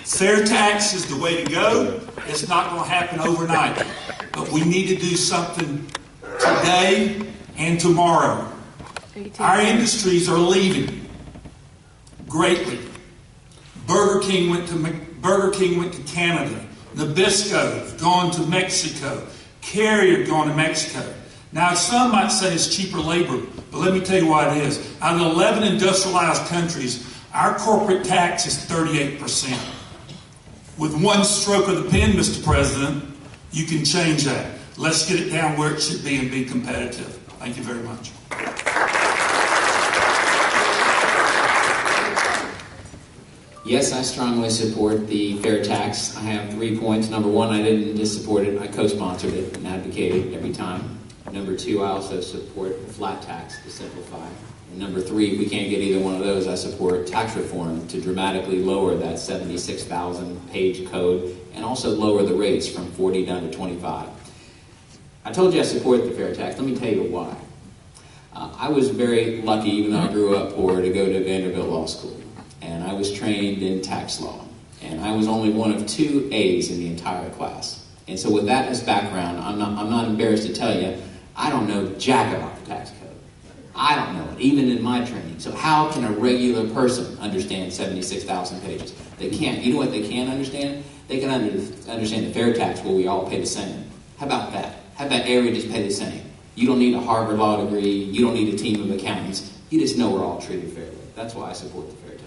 Fair tax is the way to go. It's not going to happen overnight. But we need to do something today and tomorrow. Our industries are leaving greatly. Burger King went to Canada. Nabisco's gone to Mexico. Carrier gone to Mexico. Now, some might say it's cheaper labor, but let me tell you what it is. Out of 11 industrialized countries, our corporate tax is 38%. With one stroke of the pen, Mr. President, you can change that. Let's get it down where it should be and be competitive. Thank you very much.
Yes, I strongly support the fair tax. I have 3 points. Number one, I didn't just support it, I co-sponsored it and advocated every time. Number two, I also support the flat tax to simplify. And number three, if we can't get either one of those, I support tax reform to dramatically lower that 76,000 page code and also lower the rates from 40 down to 25. I told you I support the fair tax. Let me tell you why. I was very lucky, even though I grew up poor, to go to Vanderbilt Law School. And I was trained in tax law. And I was only one of 2 A's in the entire class. And so with that as background, I'm not embarrassed to tell you, I don't know jack about the tax code. I don't know it, even in my training. So how can a regular person understand 76,000 pages? They can't. You know what they can understand? They can understand the fair tax where we all pay the same. How about that? How about everybody just pay the same? You don't need a Harvard law degree. You don't need a team of accountants. You just know we're all treated fairly. That's why I support the fair tax.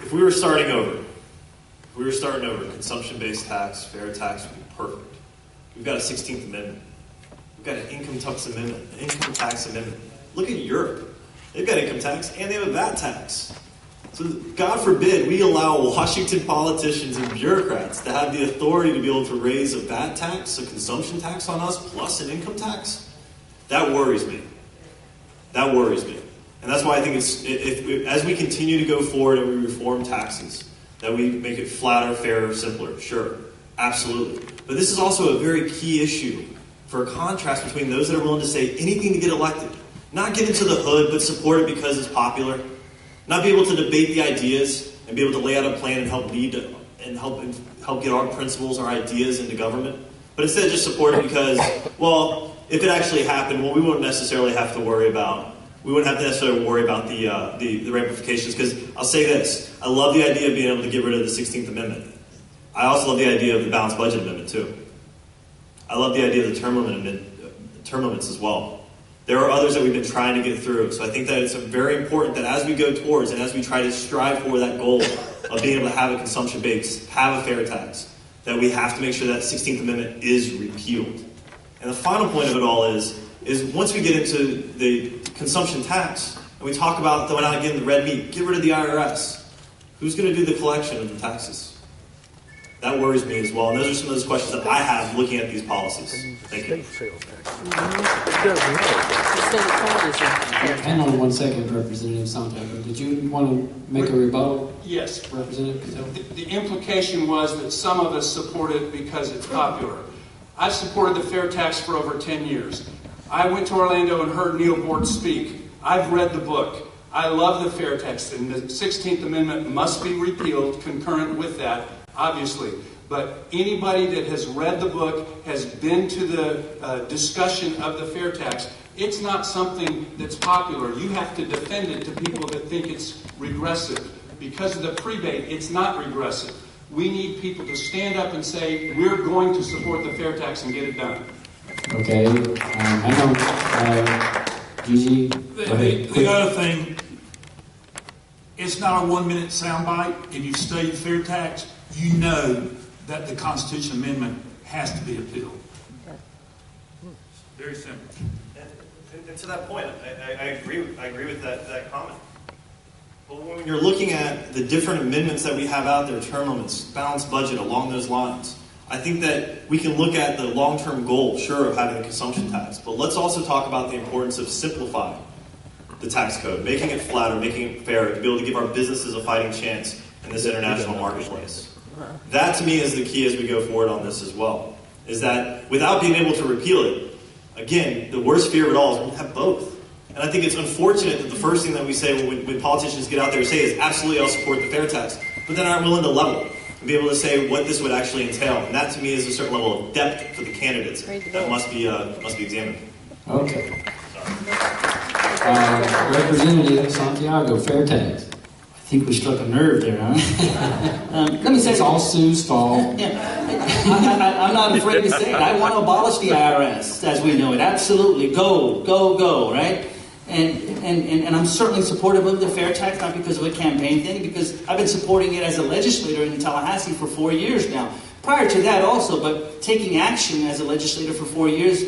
If we were starting over, consumption-based tax, fair tax would be perfect. We've got a 16th Amendment. We've got an income tax amendment. Look at Europe. They've got income tax and they have a VAT tax. So God forbid we allow Washington politicians and bureaucrats to have the authority to be able to raise a VAT tax, a consumption tax on us, plus an income tax. That worries me. That worries me. And that's why I think as we continue to go forward and we reform taxes, that we make it flatter, fairer, simpler. Sure, absolutely. But this is also a very key issue for a contrast between those that are willing to say anything to get elected. Not get into the hood, but support it because it's popular. Not be able to debate the ideas and be able to lay out a plan and help lead and help get our principles, our ideas into government. But instead just support it because, well, if it actually happened, well, we wouldn't necessarily have to worry about the ramifications. Because I'll say this, I love the idea of being able to get rid of the 16th Amendment. I also love the idea of the balanced budget amendment too. I love the idea of the term limits as well. There are others that we've been trying to get through. So I think that it's very important that as we go towards and as we try to strive for that goal of being able to have a consumption base, have a fair tax, that we have to make sure that 16th Amendment is repealed. And the final point of it all is once we get into the consumption tax, and we talk about throwing out again the red meat, get rid of the IRS. Who's going to do the collection of the taxes? That worries me as well. And those are some of those questions that I have looking at these policies. Thank you.
Hang on 1 second, Representative Santiago. Did you want to make a rebuttal?
Yes.
Representative Patel?
The implication was that some of us support it because it's popular. I've supported the fair tax for over 10 years. I went to Orlando and heard Neil Bort speak. I've read the book. I love the fair tax, and the 16th Amendment must be repealed concurrent with that, obviously. But anybody that has read the book, has been to the discussion of the fair tax, it's not something that's popular. You have to defend it to people that think it's regressive. Because of the prebate, it's not regressive. We need people to stand up and say, we're going to support the fair tax and get it done.
Okay. Hang on. Gigi,
the other thing, it's not a 1 minute soundbite. If you study fair tax, you know that the Constitution Amendment has to be appealed. Very simple.
And to that point, I agree with that comment. But when you're looking at the different amendments that we have out there, term limits, balanced budget, along those lines, I think that we can look at the long-term goal, sure, of having a consumption tax, but let's also talk about the importance of simplifying the tax code, making it flatter, making it fair, to be able to give our businesses a fighting chance in this international marketplace. That, to me, is the key as we go forward on this as well, is that without being able to repeal it, again, the worst fear of it all is we'll have both. And I think it's unfortunate that the first thing that we say when politicians get out there and say is, absolutely, I'll support the fair tax, but then aren't willing to level and be able to say what this would actually entail. And that, to me, is a certain level of depth for the candidates that must be examined.
Okay. Representative Santiago, fair tax. I think we struck a nerve there, huh?
Let me say
it's all Sue's fault.
I'm not afraid to say it. I want to abolish the IRS as we know it. Absolutely. Go, go, go, right? And I'm certainly supportive of the fair tax, not because of a campaign thing, because I've been supporting it as a legislator in Tallahassee for 4 years now. Prior to that also, but taking action as a legislator for 4 years,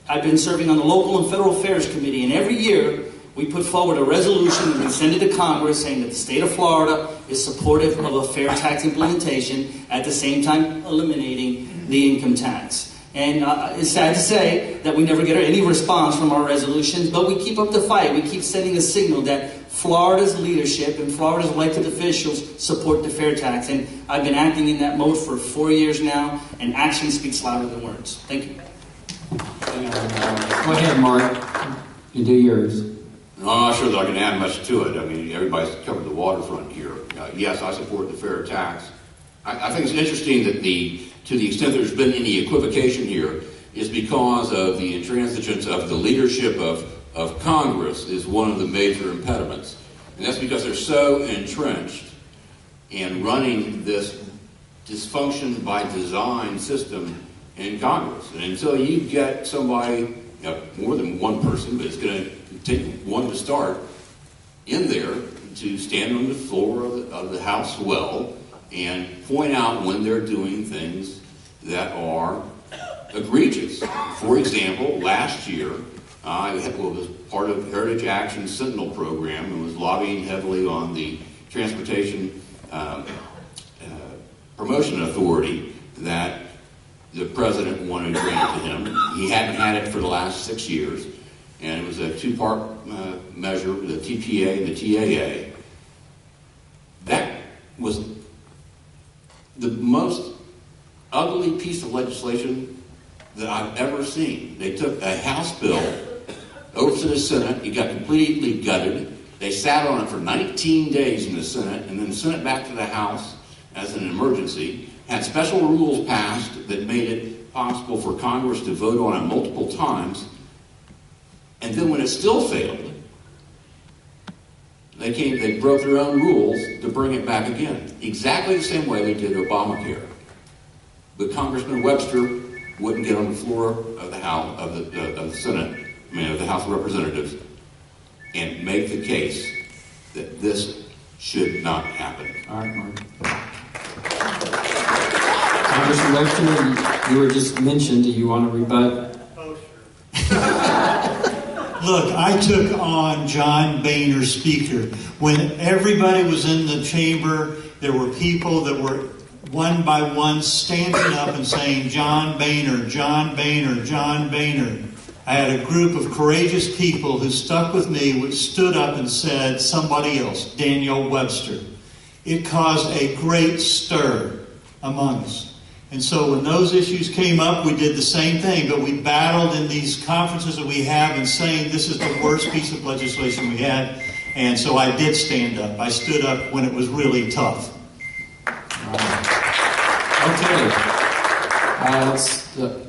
I've been serving on the local and federal affairs committee, and every year we put forward a resolution and we send it to Congress saying that the state of Florida is supportive of a fair tax implementation, at the same time eliminating the income tax. And it's sad to say that we never get any response from our resolutions, but we keep up the fight. We keep sending a signal that Florida's leadership and Florida's elected officials support the fair tax. And I've been acting in that mode for 4 years now, and action speaks louder than words. Thank you.
Go ahead, Mark. You do yours.
No, I'm not sure that I can add much to it. I mean, everybody's covered the waterfront here. Yes, I support the fair tax. I think it's interesting that to the extent there's been any equivocation here is because of the intransigence of the leadership of Congress is one of the major impediments. And that's because they're so entrenched in running this dysfunction by design system in Congress. And until you get somebody, more than one person, but it's going to take one to start, in there to stand on the floor of the House well and point out when they're doing things that are egregious. For example, last year, I was part of Heritage Action Sentinel program and was lobbying heavily on the Transportation Promotion Authority that the president wanted granted to him. He hadn't had it for the last 6 years, and it was a two-part measure, the TPA and the TAA. That was the most ugly piece of legislation that I've ever seen. They took a House bill over to the Senate. It got completely gutted. They sat on it for 19 days in the Senate and then sent it back to the House as an emergency. Had special rules passed that made it possible for Congress to vote on it multiple times. And then when it still failed, they broke their own rules to bring it back again. Exactly the same way they did Obamacare. But Congressman Webster wouldn't get on the floor of the House of the Senate, of the House of Representatives, and make the case that this should not happen.
All right, Mark. Congressman Webster, you were just mentioned. Do you want to rebut?
Oh, sure. Look, I took on John Boehner, Speaker. When everybody was in the chamber, there were people that were one by one standing up and saying, John Boehner, John Boehner, John Boehner. I had a group of courageous people who stuck with me, which stood up and said, somebody else, Daniel Webster. It caused a great stir among us. And so when those issues came up, we did the same thing, but we battled in these conferences that we have and saying this is the worst piece of legislation we had. And so I did stand up. I stood up when it was really tough.
Okay. Let's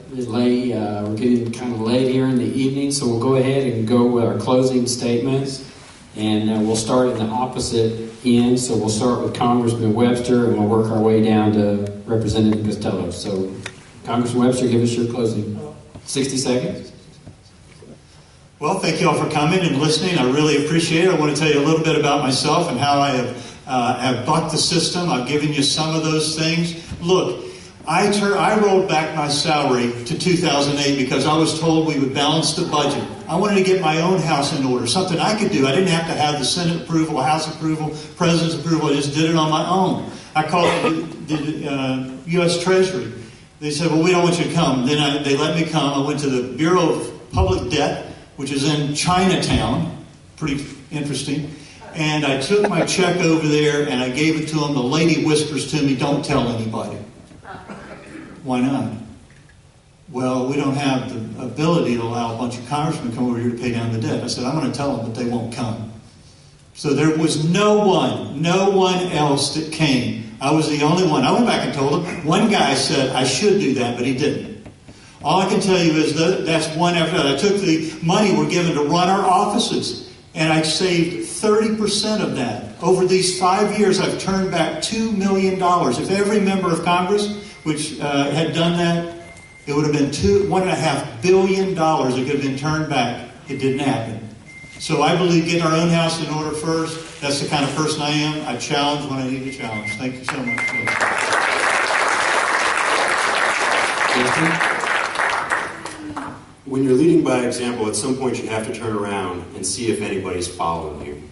relay. We're getting kind of late here in the evening, so we'll go ahead and go with our closing statements. And we'll start in the opposite end. So we'll start with Congressman Webster, and we'll work our way down to Representative Costello. So, Congressman Webster, give us your closing 60 seconds.
Well, thank you all for coming and listening. I really appreciate it. I want to tell you a little bit about myself and how I have bucked the system. I've given you some of those things. Look, I rolled back my salary to 2008 because I was told we would balance the budget. I wanted to get my own house in order, something I could do. I didn't have to have the Senate approval, House approval, President's approval. I just did it on my own. I called the U.S. Treasury. They said, well, we don't want you to come. Then they let me come. I went to the Bureau of Public Debt, which is in Chinatown. Pretty interesting. And I took my check over there and I gave it to them. The lady whispers to me, don't tell anybody. Why not? Well, we don't have the ability to allow a bunch of congressmen to come over here to pay down the debt. I said, I'm going to tell them, but they won't come. So there was no one else that came. I was the only one. I went back and told them. One guy said I should do that, but he didn't. All I can tell you is that's one after another. I took the money we're given to run our offices, and I saved 30% of that. Over these 5 years, I've turned back $2 million. If every member of Congress, which had done that, it would have been $1.5 billion that could have been turned back. It didn't happen. So I believe getting our own house in order first. That's the kind of person I am. I challenge when I need to challenge. Thank you so much.
when you're leading by example, at some point you have to turn around and see if anybody's following you.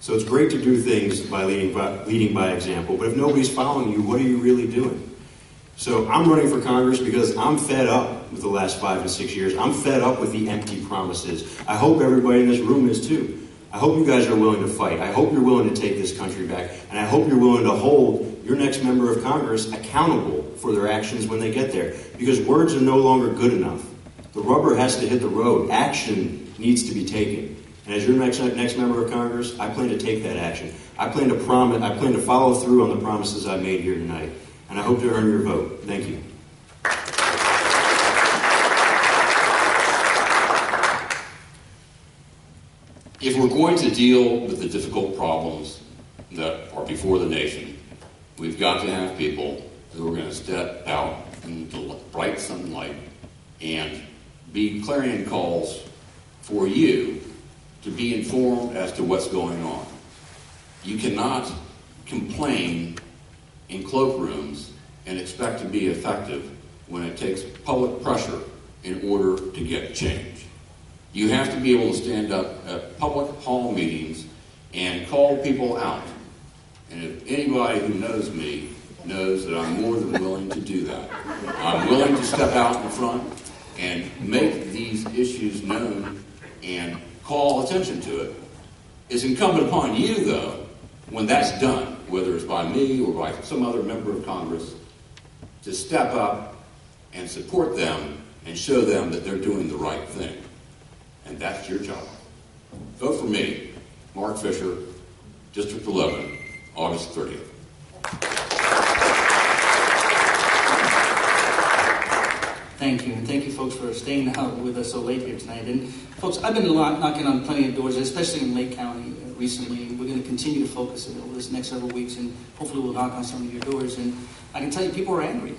So it's great to do things by leading by example, but if nobody's following you, what are you really doing? So I'm running for Congress because I'm fed up with the last 5 and 6 years. I'm fed up with the empty promises. I hope everybody in this room is too. I hope you guys are willing to fight. I hope you're willing to take this country back. And I hope you're willing to hold your next member of Congress accountable for their actions when they get there. Because words are no longer good enough. The rubber has to hit the road. Action needs to be taken. And as your next member of Congress, I plan to take that action. I plan to follow through on the promises I made here tonight. And I hope to earn your vote. Thank you.
If we're going to deal with the difficult problems that are before the nation, we've got to have people who are going to step out into the bright sunlight and be clarion calls for you to be informed as to what's going on. You cannot complain in cloakrooms and expect to be effective when it takes public pressure in order to get change. You have to be able to stand up at public hall meetings and call people out. And if anybody who knows me knows that I'm more than willing to do that. I'm willing to step out in front and make these issues known and call attention to it. It's incumbent upon you, though, when that's done, whether it's by me or by some other member of Congress, to step up and support them and show them that they're doing the right thing. And that's your job. Vote for me, Mark Fisher, District 11, August 30th.
Thank you. And thank you, folks, for staying out with us so late here tonight. And, folks, I've been knocking on plenty of doors, especially in Lake County recently. We're going to continue to focus it over this next several weeks, and hopefully we'll knock on some of your doors. And I can tell you people are angry.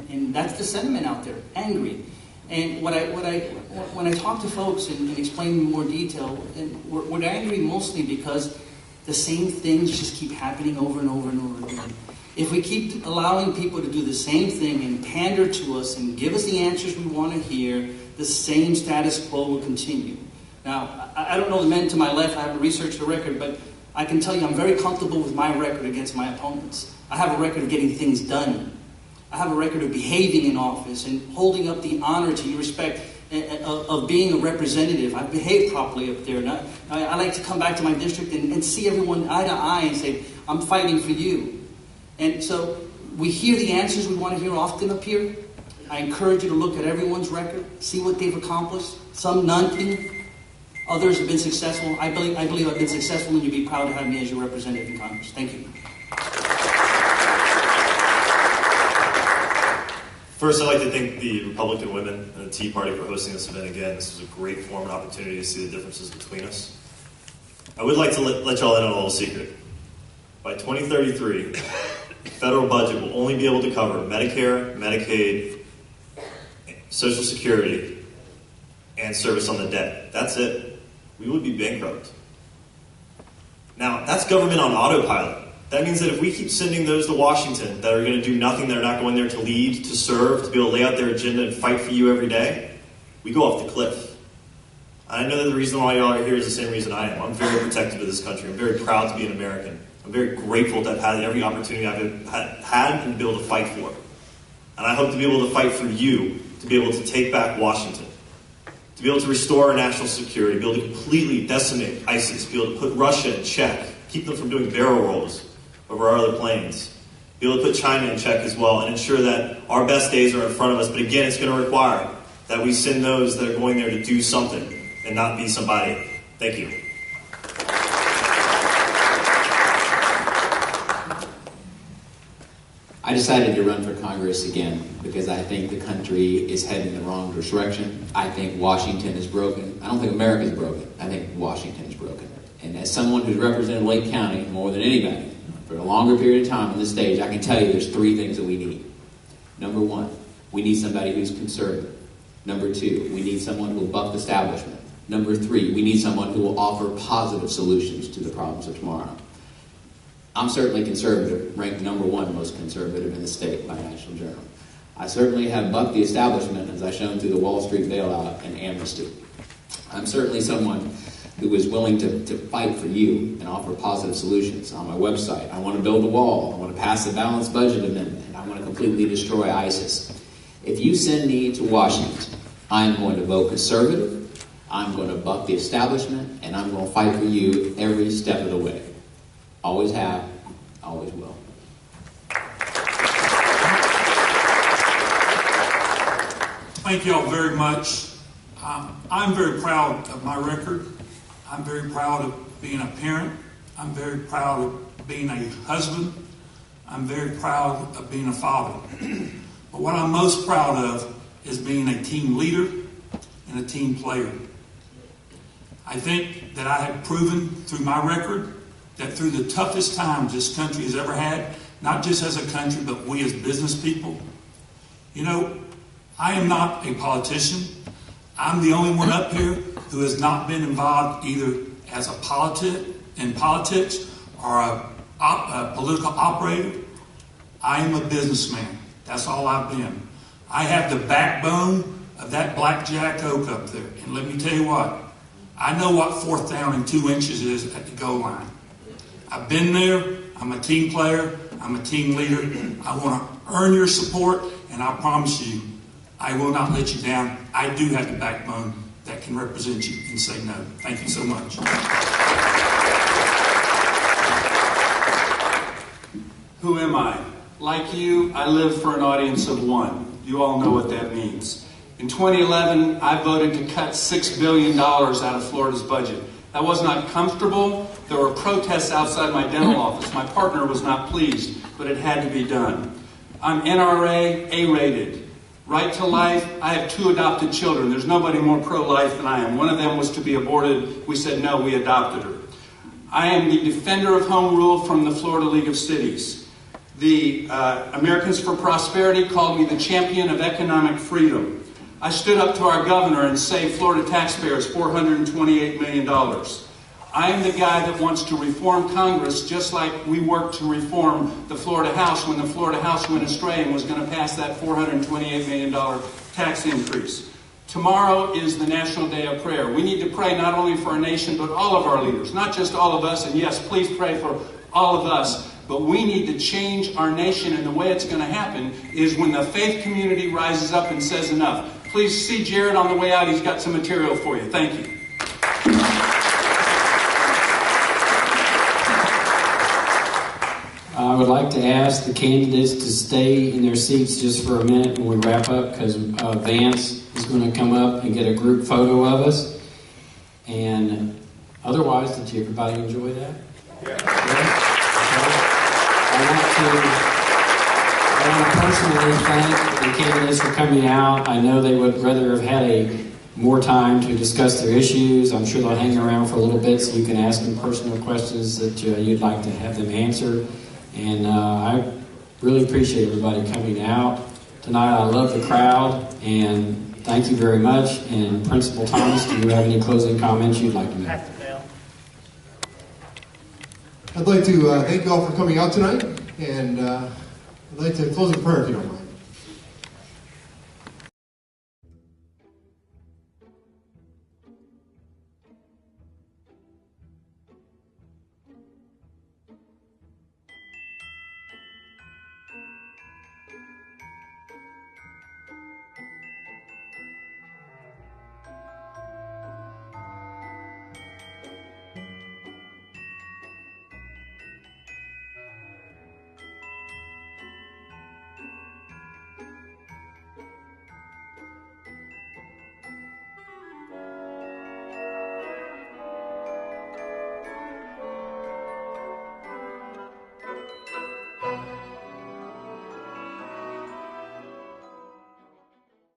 And that's the sentiment out there, angry. And when I talk to folks and explain in more detail, and we're angry mostly because the same things just keep happening over and over and over again. If we keep allowing people to do the same thing and pander to us and give us the answers we want to hear, the same status quo will continue. Now, I don't know the men to my left, I haven't researched the record, but I can tell you I'm very comfortable with my record against my opponents. I have a record of getting things done. I have a record of behaving in office and holding up the honor to your respect of being a representative. I've behaved properly up there. And I like to come back to my district and see everyone eye to eye and say, I'm fighting for you. And so we hear the answers we want to hear often up here. I encourage you to look at everyone's record, see what they've accomplished. Some nothing. Others have been successful. I believe I've been successful, and you'd be proud to have me as your representative in Congress. Thank you.
First, I'd like to thank the Republican women and the Tea Party for hosting this event again. This is a great forum and opportunity to see the differences between us. I would like to let y'all in on a little secret. By 2033, the federal budget will only be able to cover Medicare, Medicaid, Social Security, and service on the debt. That's it. We would be bankrupt. Now, that's government on autopilot. That means that if we keep sending those to Washington that are going to do nothing, that are not going there to lead, to serve, to be able to lay out their agenda and fight for you every day, we go off the cliff. I know that the reason why y'all are here is the same reason I am. I'm very protective of this country. I'm very proud to be an American. I'm very grateful to have had every opportunity I've had and be able to fight for. And I hope to be able to fight for you, to be able to take back Washington, to be able to restore our national security, be able to completely decimate ISIS, be able to put Russia in check, keep them from doing barrel rolls over our other planes, be able to put China in check as well, and ensure that our best days are in front of us. But again, it's going to require that we send those that are going there to do something and not be somebody. Thank you.
I decided to run for Congress again because I think the country is heading in the wrong direction. I think Washington is broken. I don't think America is broken. I think Washington is broken. And as someone who's represented Lake County more than anybody for a longer period of time on this stage, I can tell you there's three things that we need. Number one, we need somebody who's conservative. Number two, we need someone who will buck the establishment. Number three, we need someone who will offer positive solutions to the problems of tomorrow. I'm certainly conservative, ranked number one most conservative in the state by National Journal. I certainly have bucked the establishment, as I've shown through the Wall Street bailout and amnesty. I'm certainly someone who is willing to fight for you and offer positive solutions. On my website, I want to build a wall. I want to pass a balanced budget amendment. And I want to completely destroy ISIS. If you send me to Washington, I'm going to vote conservative. I'm going to buck the establishment, and I'm going to fight for you every step of the way. Always have, always will.
Thank you all very much. I'm very proud of my record. I'm very proud of being a parent. I'm very proud of being a husband. I'm very proud of being a father. But what I'm most proud of is being a team leader and a team player. I think that I have proven through my record that through the toughest times this country has ever had, not just as a country, but we as business people, you know, I am not a politician. I'm the only one up here who has not been involved either as in politics or a political operator. I am a businessman. That's all I've been. I have the backbone of that blackjack oak up there. And let me tell you what, I know what 4th down and 2 inches is at the goal line. I've been there. I'm a team player. I'm a team leader. I want to earn your support, and I promise you, I will not let you down. I do have the backbone that can represent you and say no. Thank you so much.
Who am I? Like you, I live for an audience of one. You all know what that means. In 2011, I voted to cut $6 billion out of Florida's budget. That was not comfortable. There were protests outside my dental office. My partner was not pleased, but it had to be done. I'm NRA A-rated. Right to life, I have 2 adopted children. There's nobody more pro-life than I am. One of them was to be aborted. We said no, we adopted her. I am the defender of home rule from the Florida League of Cities. The Americans for Prosperity called me the champion of economic freedom. I stood up to our governor and saved Florida taxpayers $428 million. I am the guy that wants to reform Congress just like we worked to reform the Florida House when the Florida House went astray and was going to pass that $428 million tax increase. Tomorrow is the National Day of Prayer. We need to pray not only for our nation, but all of our leaders. Not just all of us, and yes, please pray for all of us, but we need to change our nation, and the way it's going to happen is when the faith community rises up and says enough. Please see Jared on the way out. He's got some material for you. Thank you.
I would like to ask the candidates to stay in their seats just for a minute when we wrap up, because Vance is going to come up and get a group photo of us. And otherwise, did everybody enjoy that? Yeah. I want to personally thank the candidates for coming out. I know they would rather have had more time to discuss their issues. I'm sure they'll hang around for a little bit so you can ask them personal questions that you'd like to have them answered. And I really appreciate everybody coming out tonight. I love the crowd, and thank you very much. And Principal Thomas, do you have any closing comments you'd like to make?
I'd like to thank you all for coming out tonight, and I'd like to close in prayer if you don't mind.